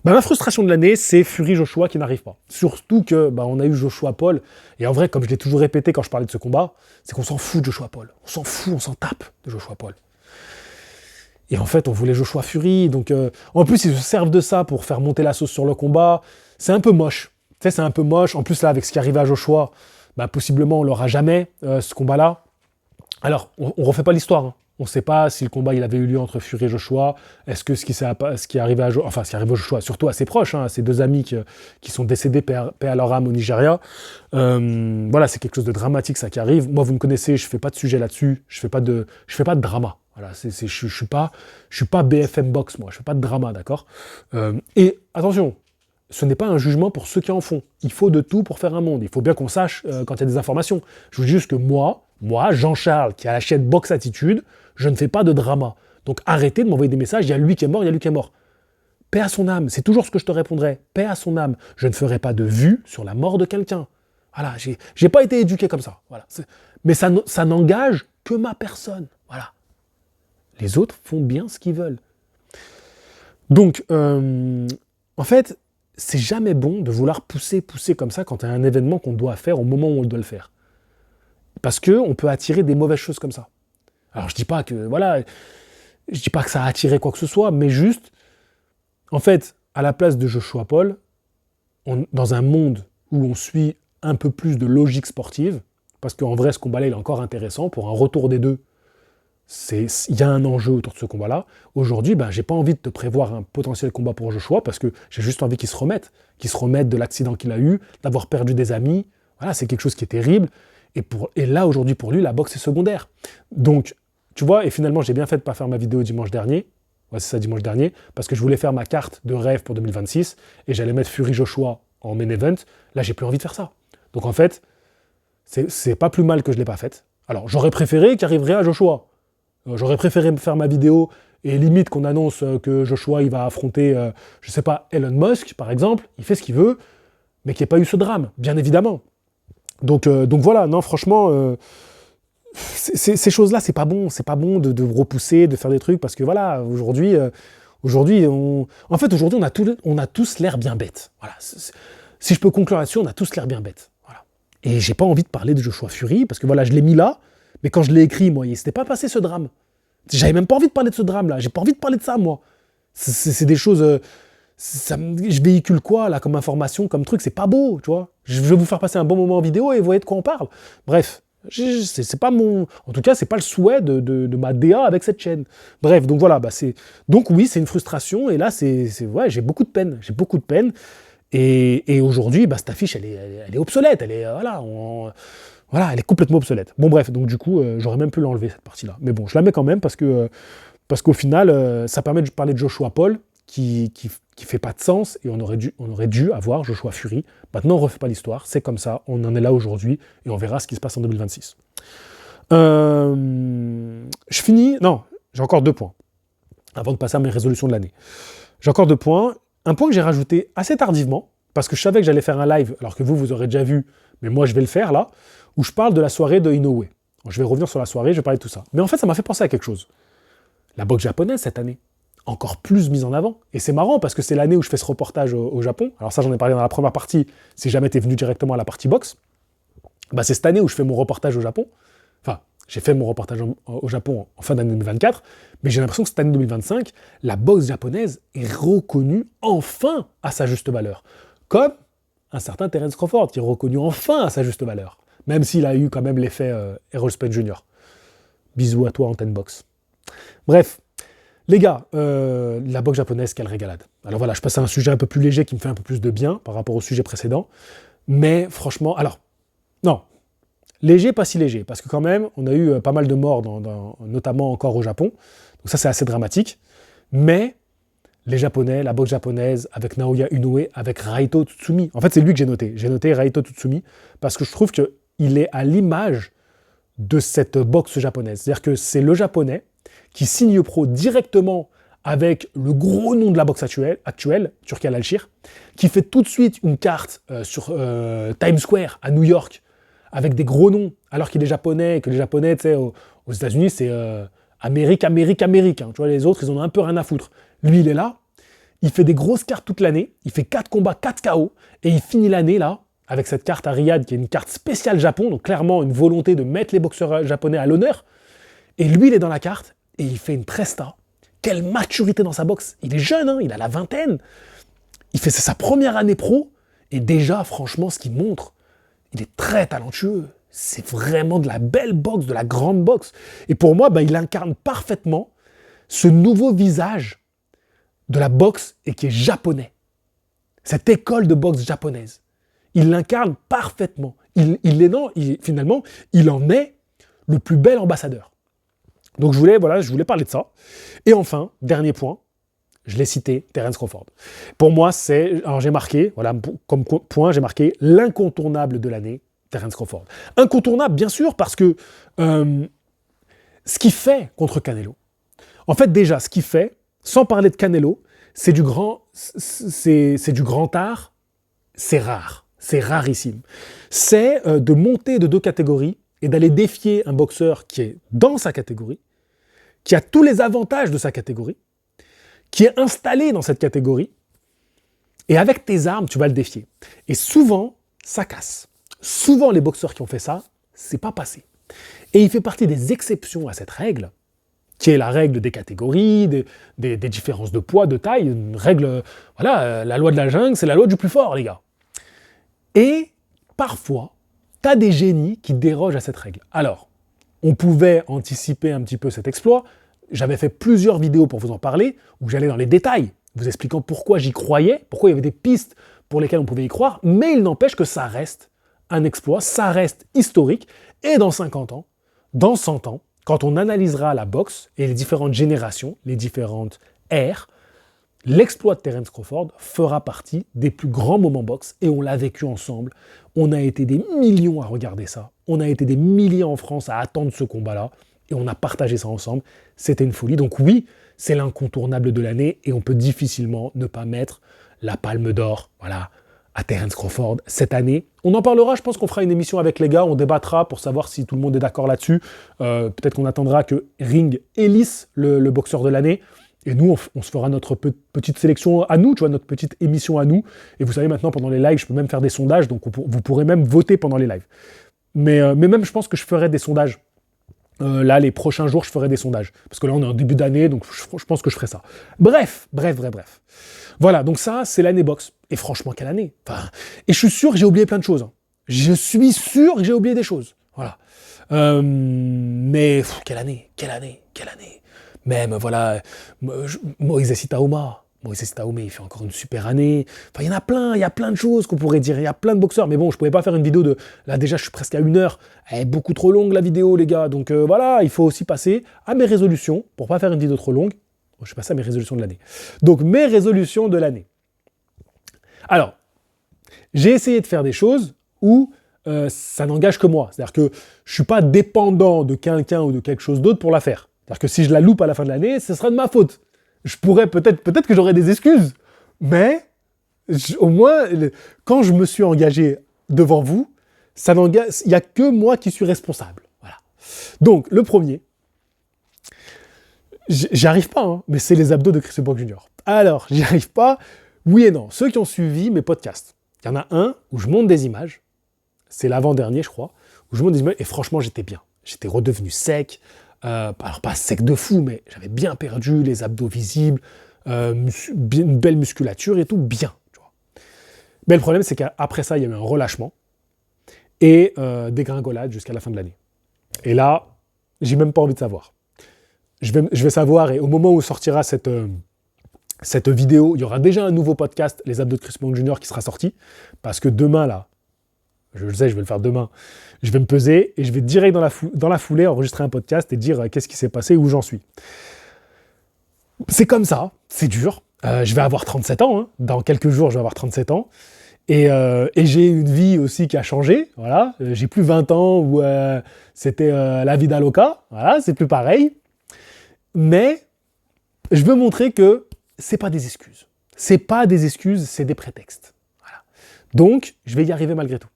[SPEAKER 1] Ma frustration de l'année, c'est Fury Joshua qui n'arrive pas. Surtout que on a eu Joshua Paul, et en vrai, comme je l'ai toujours répété quand je parlais de ce combat, c'est qu'on s'en fout de Joshua Paul. On s'en fout, on s'en tape de Joshua Paul. Et en fait, on voulait Joshua Fury, donc en plus, ils se servent de ça pour faire monter la sauce sur le combat. C'est un peu moche. Tu sais, c'est un peu moche. En plus, là, avec ce qui arrivait à Joshua, possiblement, on l'aura jamais, ce combat-là. Alors, on ne refait pas l'histoire. Hein. On ne sait pas si le combat il avait eu lieu entre Fury et Joshua. Est-ce que ce qui arrive à Joshua, surtout à ses proches, hein, à ses 2 amis qui sont décédés, paix à leur âme au Nigeria. Voilà, c'est quelque chose de dramatique ça qui arrive. Moi, vous me connaissez, je ne fais pas de sujet là-dessus. Je fais pas de drama. Voilà, je suis pas BFM Box, moi. Je fais pas de drama, d'accord. Et attention. Ce n'est pas un jugement pour ceux qui en font. Il faut de tout pour faire un monde. Il faut bien qu'on sache quand il y a des informations. Je vous dis juste que moi, Jean-Charles, qui a la chaîne Box Attitude, je ne fais pas de drama. Donc arrêtez de m'envoyer des messages, il y a lui qui est mort, il y a lui qui est mort. Paix à son âme, c'est toujours ce que je te répondrai. Paix à son âme. Je ne ferai pas de vue sur la mort de quelqu'un. Voilà, j'ai pas été éduqué comme ça. Voilà. Mais ça n'engage que ma personne. Voilà. Les autres font bien ce qu'ils veulent. Donc, en fait, c'est jamais bon de vouloir pousser comme ça quand il y a un événement qu'on doit faire au moment où on doit le faire. Parce qu'on peut attirer des mauvaises choses comme ça. Alors je dis pas que ça a attiré quoi que ce soit, mais juste, en fait, à la place de Joshua Paul, dans un monde où on suit un peu plus de logique sportive, parce qu'en vrai ce combat-là il est encore intéressant, pour un retour des deux, il y a un enjeu autour de ce combat-là. Aujourd'hui, j'ai pas envie de te prévoir un potentiel combat pour Joshua, parce que j'ai juste envie qu'il se remette de l'accident qu'il a eu, d'avoir perdu des amis. Voilà, c'est quelque chose qui est terrible. Et là, aujourd'hui, pour lui, la boxe est secondaire. Donc, tu vois, et finalement, j'ai bien fait de ne pas faire ma vidéo dimanche dernier. Ouais, c'est ça, dimanche dernier, parce que je voulais faire ma carte de rêve pour 2026, et j'allais mettre Fury Joshua en main event. Là, j'ai plus envie de faire ça. Donc, en fait, c'est pas plus mal que je l'ai pas faite. Alors, j'aurais préféré qu'il arriverait à Joshua. J'aurais préféré faire ma vidéo et limite qu'on annonce que Joshua il va affronter, je sais pas, Elon Musk par exemple, il fait ce qu'il veut, mais qu'il n'y ait pas eu ce drame, bien évidemment. Donc voilà, non franchement, ces choses-là c'est pas bon de repousser, de faire des trucs, parce que voilà, aujourd'hui on a tous l'air bien bêtes. Voilà, si je peux conclure là-dessus, on a tous l'air bien bêtes. Voilà. Et j'ai pas envie de parler de Joshua Fury, parce que voilà, je l'ai mis là. Mais quand je l'ai écrit, moi, il s'était pas passé ce drame. J'avais même pas envie de parler de ce drame-là. J'ai pas envie de parler de ça, moi. C'est des choses... je véhicule quoi, là, comme information, comme truc. C'est pas beau, tu vois. Je vais vous faire passer un bon moment en vidéo et vous voyez de quoi on parle. Bref, C'est pas mon... En tout cas, c'est pas le souhait de ma DA avec cette chaîne. Bref, donc voilà, donc oui, c'est une frustration, et là, ouais, j'ai beaucoup de peine. J'ai beaucoup de peine. Et aujourd'hui, cette affiche, elle est obsolète. Elle est, voilà, elle est complètement obsolète. Bon, bref, donc du coup, j'aurais même pu l'enlever, cette partie-là. Mais bon, je la mets quand même parce qu'au final, ça permet de parler de Joshua Paul, qui fait pas de sens, et on aurait dû avoir Joshua Fury. Maintenant, on refait pas l'histoire, c'est comme ça, on en est là aujourd'hui, et on verra ce qui se passe en 2026. Je finis... Non, j'ai encore 2 points, avant de passer à mes résolutions de l'année. J'ai encore 2 points. Un point que j'ai rajouté assez tardivement, parce que je savais que j'allais faire un live, alors que vous aurez déjà vu, mais moi je vais le faire là, où je parle de la soirée de Inoue. Donc, je vais revenir sur la soirée, je vais parler de tout ça. Mais en fait, ça m'a fait penser à quelque chose. La boxe japonaise cette année, encore plus mise en avant. Et c'est marrant parce que c'est l'année où je fais ce reportage au Japon. Alors ça, j'en ai parlé dans la première partie, si jamais t'es venu directement à la partie boxe. C'est cette année où je fais mon reportage au Japon. Enfin, j'ai fait mon reportage au Japon en fin d'année 2024, mais j'ai l'impression que cette année 2025, la boxe japonaise est reconnue enfin à sa juste valeur. Comme un certain Terence Crawford, qui est reconnu enfin à sa juste valeur. Même s'il a eu quand même l'effet Errol Spence Jr. Bisous à toi, Antenne Box. Bref, les gars, la boxe japonaise, quelle régalade. Alors voilà, je passe à un sujet un peu plus léger qui me fait un peu plus de bien par rapport au sujet précédent. Mais franchement, alors, non, léger, pas si léger, parce que quand même, on a eu pas mal de morts, notamment encore au Japon. Donc ça, c'est assez dramatique. Mais les Japonais, la boxe japonaise, avec Naoya Inoue, avec Raito Tsutsumi. En fait, c'est lui que j'ai noté. J'ai noté Raito Tsutsumi parce que je trouve qu'il est à l'image de cette boxe japonaise. C'est-à-dire que c'est le Japonais qui signe pro directement avec le gros nom de la boxe actuelle, Turki Al-Shir, qui fait tout de suite une carte sur Times Square à New York avec des gros noms, alors qu'il est japonais, et que les Japonais, tu sais, aux États-Unis, c'est Amérique, Amérique, Amérique. Hein. Tu vois, les autres, ils en ont un peu rien à foutre. Lui, il est là, il fait des grosses cartes toute l'année, il fait 4 combats, 4 KO, et il finit l'année, là, avec cette carte à Riyad, qui est une carte spéciale Japon, donc clairement une volonté de mettre les boxeurs japonais à l'honneur. Et lui, il est dans la carte, et il fait une presta. Quelle maturité dans sa boxe. Il est jeune, hein, il a la vingtaine. C'est sa première année pro, et déjà, franchement, ce qu'il montre, il est très talentueux. C'est vraiment de la belle boxe, de la grande boxe. Et pour moi, il incarne parfaitement ce nouveau visage de la boxe et qui est japonais. Cette école de boxe japonaise. Il l'incarne parfaitement. Finalement, il en est le plus bel ambassadeur. Donc je voulais parler de ça. Et enfin, dernier point, je l'ai cité, Terence Crawford. Pour moi, j'ai marqué, voilà, comme point, j'ai marqué l'incontournable de l'année, Terence Crawford. Incontournable, bien sûr, parce que ce qu'il fait contre Canelo, en fait, déjà, ce qu'il fait, sans parler de Canelo, c'est du grand art, c'est rare, c'est rarissime. C'est de monter de 2 catégories et d'aller défier un boxeur qui est dans sa catégorie, qui a tous les avantages de sa catégorie, qui est installé dans cette catégorie, et avec tes armes, tu vas le défier. Et souvent, ça casse. Souvent, les boxeurs qui ont fait ça, c'est pas passé. Et il fait partie des exceptions à cette règle, qui est la règle des catégories, des différences de poids, de taille, une règle, voilà, la loi de la jungle, c'est la loi du plus fort, les gars. Et parfois, tu as des génies qui dérogent à cette règle. Alors, on pouvait anticiper un petit peu cet exploit. J'avais fait plusieurs vidéos pour vous en parler, où j'allais dans les détails, vous expliquant pourquoi j'y croyais, pourquoi il y avait des pistes pour lesquelles on pouvait y croire, mais il n'empêche que ça reste un exploit, ça reste historique, et dans 50 ans, dans 100 ans, quand on analysera la boxe et les différentes générations, les différentes ères, l'exploit de Terence Crawford fera partie des plus grands moments boxe, et on l'a vécu ensemble. On a été des millions à regarder ça, on a été des milliers en France à attendre ce combat-là, et on a partagé ça ensemble. C'était une folie. Donc oui, c'est l'incontournable de l'année, et on peut difficilement ne pas mettre la palme d'or, voilà, à Terence Crawford cette année. On en parlera, je pense qu'on fera une émission avec les gars, on débattra pour savoir si tout le monde est d'accord là-dessus. Peut-être qu'on attendra que Ring élisse le boxeur de l'année. Et nous, on se fera notre petite sélection à nous, tu vois, notre petite émission à nous. Et vous savez, maintenant, pendant les lives, je peux même faire des sondages, donc vous pourrez même voter pendant les lives. Mais même, je pense que je ferai des sondages. Là, les prochains jours, je ferai des sondages. Parce que là, on est en début d'année, donc je pense que je ferai ça. Bref. Voilà, donc ça, c'est l'année boxe. Et franchement, quelle année. Et je suis sûr que j'ai oublié plein de choses. Hein. Je suis sûr que j'ai oublié des choses. Voilà. Mais quelle année. Même, voilà, Moïse Sitaouma, il fait encore une super année. Enfin, il y a plein de choses qu'on pourrait dire. Il y a plein de boxeurs. Mais bon, je pouvais pas faire une vidéo de... Là, déjà, je suis presque à 1 heure. Elle est beaucoup trop longue, la vidéo, les gars. Donc voilà, il faut aussi passer à mes résolutions pour pas faire une vidéo trop longue. Bon, je vais passer à mes résolutions de l'année. Donc, mes résolutions de l'année. Alors, j'ai essayé de faire des choses où ça n'engage que moi. C'est-à-dire que je suis pas dépendant de quelqu'un ou de quelque chose d'autre pour la faire. C'est-à-dire que si je la loupe à la fin de l'année, ce sera de ma faute. Je pourrais peut-être que j'aurais des excuses, mais au moins, quand je me suis engagé devant vous, il n'y a que moi qui suis responsable. Voilà. Donc, le premier, j'y arrive pas, hein, mais c'est les abdos de Chris Brock Jr. Alors, j'y arrive pas, oui et non. Ceux qui ont suivi mes podcasts, il y en a un où je monte des images, c'est l'avant-dernier, je crois, où je monte des images, et franchement, j'étais bien. J'étais redevenu sec, alors pas sec de fou, mais j'avais bien perdu les abdos visibles, une belle musculature et tout, bien. Tu vois. Mais le problème, c'est qu'après ça, il y a eu un relâchement et dégringolade jusqu'à la fin de l'année. Et là, j'ai même pas envie de savoir. Je vais savoir, et au moment où sortira cette vidéo, il y aura déjà un nouveau podcast, Les abdos de Chris Brock Jr., qui sera sorti, parce que demain, là, je le sais, je vais le faire demain, je vais me peser et je vais direct dans la foulée enregistrer un podcast et dire qu'est-ce qui s'est passé, où j'en suis. C'est comme ça, c'est dur. Je vais avoir 37 ans, hein. Dans quelques jours, je vais avoir 37 ans. Et j'ai une vie aussi qui a changé. Voilà. J'ai plus 20 ans où c'était la vida loca. Voilà, c'est plus pareil. Mais je veux montrer que c'est pas des excuses. C'est pas des excuses, c'est des prétextes. Voilà. Donc, je vais y arriver malgré tout.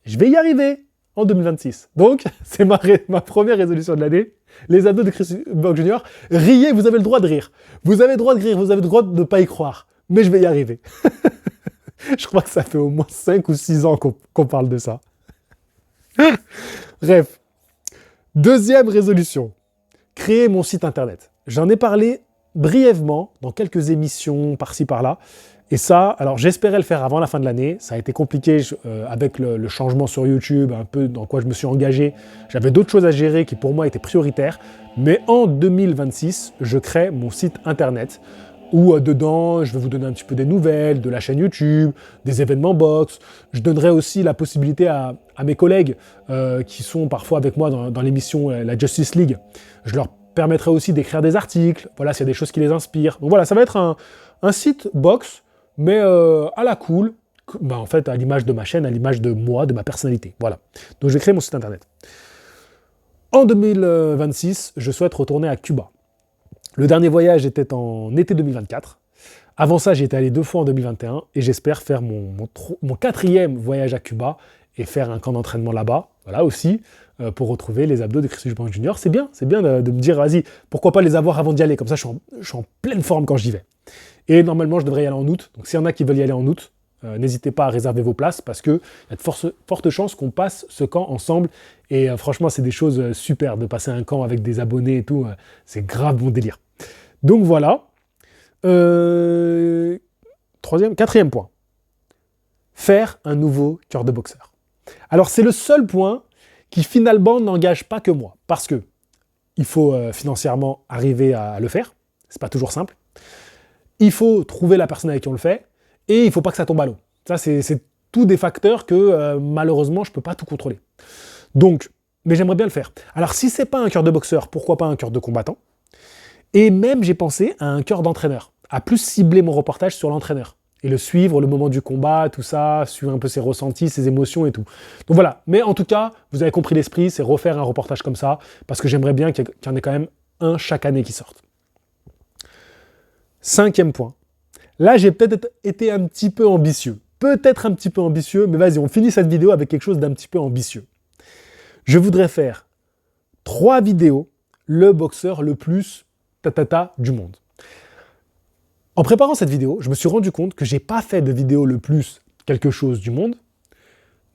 [SPEAKER 1] Je vais y arriver en 2026. Donc, c'est ma première résolution de l'année. Les abdos de Chris Brock Jr. Riez, vous avez le droit de rire. Vous avez le droit de rire, vous avez le droit de ne pas y croire. Mais je vais y arriver. Je crois que ça fait au moins 5 ou 6 ans qu'on parle de ça. Bref. Deuxième résolution. Créer mon site internet. J'en ai parlé brièvement dans quelques émissions par-ci par-là. Et ça, alors j'espérais le faire avant la fin de l'année. Ça a été compliqué avec le changement sur YouTube, un peu dans quoi je me suis engagé. J'avais d'autres choses à gérer qui pour moi étaient prioritaires. Mais en 2026, je crée mon site internet où dedans, je vais vous donner un petit peu des nouvelles, de la chaîne YouTube, des événements box. Je donnerai aussi la possibilité à mes collègues qui sont parfois avec moi dans l'émission La Justice League. Je leur permettrai aussi d'écrire des articles. Voilà, s'il y a des choses qui les inspirent. Donc voilà, ça va être un site box, mais à la cool, en fait, à l'image de ma chaîne, à l'image de moi, de ma personnalité. Voilà. Donc, je vais créer mon site internet. En 2026, je souhaite retourner à Cuba. Le dernier voyage était en été 2024. Avant ça, j'y étais allé 2 fois en 2021 et j'espère faire mon 4e voyage à Cuba et faire un camp d'entraînement là-bas, voilà aussi, pour retrouver les abdos de Chris Brock Jr. C'est bien de me dire, vas-y, pourquoi pas les avoir avant d'y aller, comme ça je suis en pleine forme quand j'y vais. Et normalement, je devrais y aller en août. Donc, s'il y en a qui veulent y aller en août, n'hésitez pas à réserver vos places parce qu'il y a de fortes chances qu'on passe ce camp ensemble. Et franchement, c'est des choses super de passer un camp avec des abonnés et tout. C'est grave bon délire. Donc, voilà. 4e point. Faire un nouveau cœur de boxeur. Alors, c'est le seul point qui finalement n'engage pas que moi. Parce que il faut financièrement arriver à le faire. C'est pas toujours simple. Il faut trouver la personne avec qui on le fait, et il ne faut pas que ça tombe à l'eau. Ça, c'est tous des facteurs que, malheureusement, je ne peux pas tout contrôler. Donc, mais j'aimerais bien le faire. Alors, si ce n'est pas un cœur de boxeur, pourquoi pas un cœur de combattant? Et même, j'ai pensé à un cœur d'entraîneur, à plus cibler mon reportage sur l'entraîneur, et le suivre, le moment du combat, tout ça, suivre un peu ses ressentis, ses émotions et tout. Donc voilà, mais en tout cas, vous avez compris l'esprit, c'est refaire un reportage comme ça, parce que j'aimerais bien qu'il y en ait quand même un chaque année qui sorte. 5e point. Là, j'ai peut-être été un petit peu ambitieux. Peut-être un petit peu ambitieux, mais vas-y, on finit cette vidéo avec quelque chose d'un petit peu ambitieux. Je voudrais faire 3 vidéos, le boxeur le plus du monde. En préparant cette vidéo, je me suis rendu compte que j'ai pas fait de vidéo le plus quelque chose du monde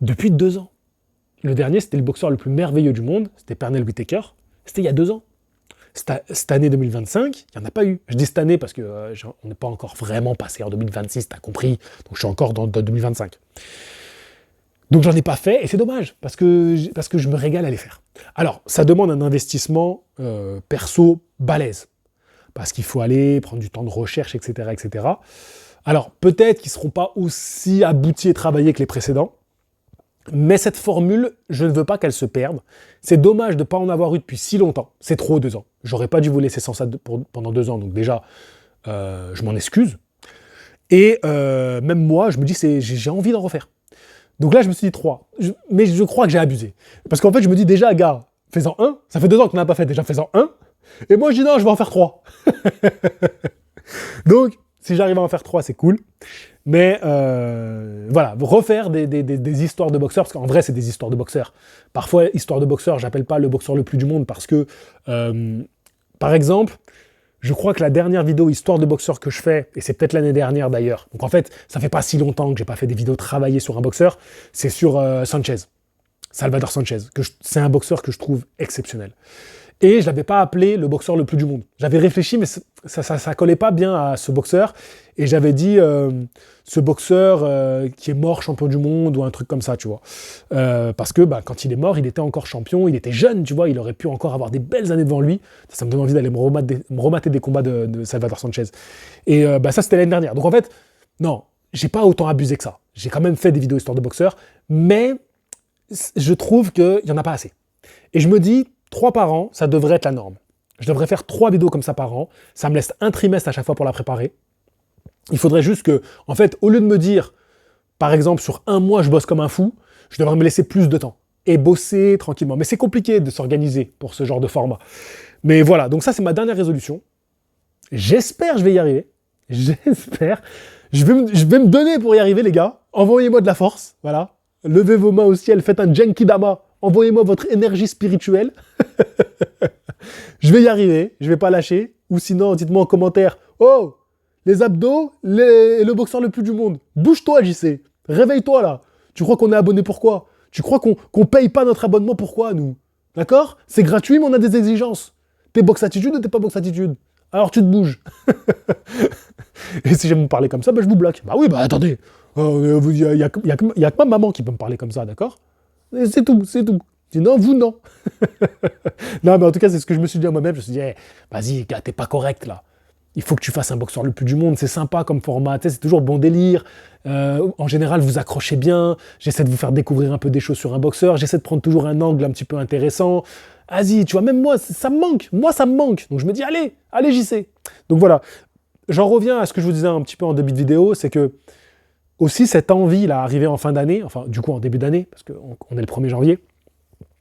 [SPEAKER 1] depuis 2 ans. Le dernier, c'était le boxeur le plus merveilleux du monde, c'était Pernell Whitaker. C'était il y a 2 ans. Cette année 2025, il n'y en a pas eu. Je dis cette année parce qu'on n'est pas encore vraiment passé en 2026, t'as compris, donc je suis encore dans 2025. Donc j'en ai pas fait, et c'est dommage, parce que je me régale à les faire. Alors, ça demande un investissement perso balèze, parce qu'il faut aller prendre du temps de recherche, etc. etc. Alors, peut-être qu'ils ne seront pas aussi aboutis et travaillés que les précédents, mais cette formule, je ne veux pas qu'elle se perde. C'est dommage de ne pas en avoir eu depuis si longtemps. C'est trop 2 ans. J'aurais pas dû vous laisser sans ça pendant 2 ans, donc déjà, je m'en excuse. Et même moi, je me dis, j'ai envie d'en refaire. Donc là, je me suis dit 3. Mais je crois que j'ai abusé. Parce qu'en fait, je me dis déjà, gars, fais-en un. Ça fait 2 ans qu'on n'a pas fait, déjà fais-en un. Et moi, je dis non, je vais en faire 3. Donc, si j'arrive à en faire 3, c'est cool. Mais voilà, refaire des histoires de boxeurs, parce qu'en vrai, c'est des histoires de boxeurs. Parfois, histoire de boxeur, j'appelle pas le boxeur le plus du monde, parce que, par exemple, je crois que la dernière vidéo histoire de boxeur que je fais, et c'est peut-être l'année dernière d'ailleurs, donc en fait, ça fait pas si longtemps que j'ai pas fait des vidéos travaillées sur un boxeur, c'est sur Sanchez, Salvador Sanchez, c'est un boxeur que je trouve exceptionnel. Et je l'avais pas appelé le boxeur le plus du monde. J'avais réfléchi, mais ça collait pas bien à ce boxeur. Et j'avais dit ce boxeur qui est mort champion du monde ou un truc comme ça, tu vois. Parce que quand il est mort, il était encore champion, il était jeune, tu vois, il aurait pu encore avoir des belles années devant lui. Ça me donne envie d'aller me remater des combats de Salvador Sanchez. Et ça, c'était l'année dernière. Donc en fait, non, j'ai pas autant abusé que ça. J'ai quand même fait des vidéos histoire de boxeur, mais je trouve qu'il y en a pas assez. Et je me dis, 3 par an, ça devrait être la norme. Je devrais faire 3 vidéos comme ça par an. Ça me laisse un trimestre à chaque fois pour la préparer. Il faudrait juste que, en fait, au lieu de me dire, par exemple, sur 1 mois, je bosse comme un fou, je devrais me laisser plus de temps et bosser tranquillement. Mais c'est compliqué de s'organiser pour ce genre de format. Mais voilà, donc ça, c'est ma dernière résolution. J'espère que je vais y arriver. J'espère. Je vais me donner pour y arriver, les gars. Envoyez-moi de la force. Voilà. Levez vos mains au ciel, faites un Genkidama. Envoyez-moi votre énergie spirituelle. Je vais y arriver, je vais pas lâcher. Ou sinon, dites-moi en commentaire, oh, les abdos, le boxeur le plus du monde. Bouge-toi, JC. Réveille-toi, là. Tu crois qu'on est abonné pourquoi? Tu crois qu'on paye pas notre abonnement pourquoi, nous? D'accord? C'est gratuit, mais on a des exigences. T'es box attitude ou t'es pas box attitude? Alors tu te bouges. Et si j'aime me parler comme ça, je vous bloque. Bah oui, attendez. Il y a que ma maman qui peut me parler comme ça, d'accord? C'est tout, c'est tout. Sinon, vous, non. Non, mais en tout cas, c'est ce que je me suis dit à moi-même. Je me suis dit, vas-y, gars, t'es pas correct, là. Il faut que tu fasses un boxeur le plus du monde. C'est sympa comme format. Tu sais, c'est toujours bon délire. En général, vous accrochez bien. J'essaie de vous faire découvrir un peu des choses sur un boxeur. J'essaie de prendre toujours un angle un petit peu intéressant. Vas-y, tu vois, même moi, ça me manque. Moi, ça me manque. Donc, je me dis, allez, j'y sais. Donc, voilà. J'en reviens à ce que je vous disais un petit peu en début de vidéo. C'est que, aussi, cette envie-là, arrivée en fin d'année, enfin, du coup, en début d'année, parce qu'on est le 1er janvier,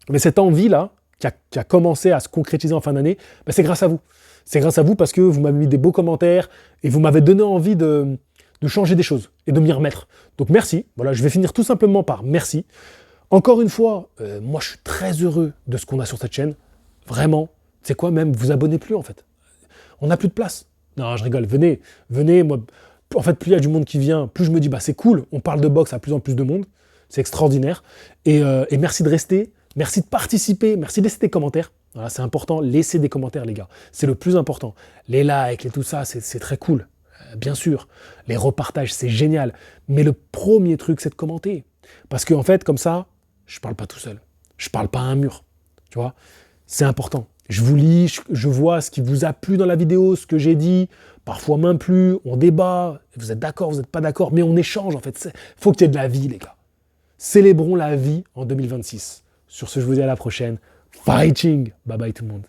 [SPEAKER 1] mais cette envie-là, qui a commencé à se concrétiser en fin d'année, c'est grâce à vous. C'est grâce à vous parce que vous m'avez mis des beaux commentaires et vous m'avez donné envie de changer des choses et de m'y remettre. Donc merci. Voilà, je vais finir tout simplement par merci. Encore une fois, moi je suis très heureux de ce qu'on a sur cette chaîne. Vraiment. C'est quoi même, vous abonnez plus en fait. On n'a plus de place. Non, je rigole. Venez. Moi, en fait, plus il y a du monde qui vient, plus je me dis, c'est cool. On parle de boxe à plus en plus de monde. C'est extraordinaire. Et merci de rester. Merci de participer, merci de laisser des commentaires. Voilà, c'est important, laissez des commentaires, les gars. C'est le plus important. Les likes et tout ça, c'est très cool. Bien sûr. Les repartages, c'est génial. Mais le premier truc, c'est de commenter. Parce qu'en fait, comme ça, je parle pas tout seul. Je parle pas à un mur. Tu vois? C'est important. Je vous lis, je vois ce qui vous a plu dans la vidéo, ce que j'ai dit. Parfois même plus, on débat. Vous êtes d'accord, vous n'êtes pas d'accord, mais on échange, en fait. Faut qu'il y ait de la vie, les gars. Célébrons la vie en 2026. Sur ce, je vous dis à la prochaine. Fighting! Bye bye tout le monde.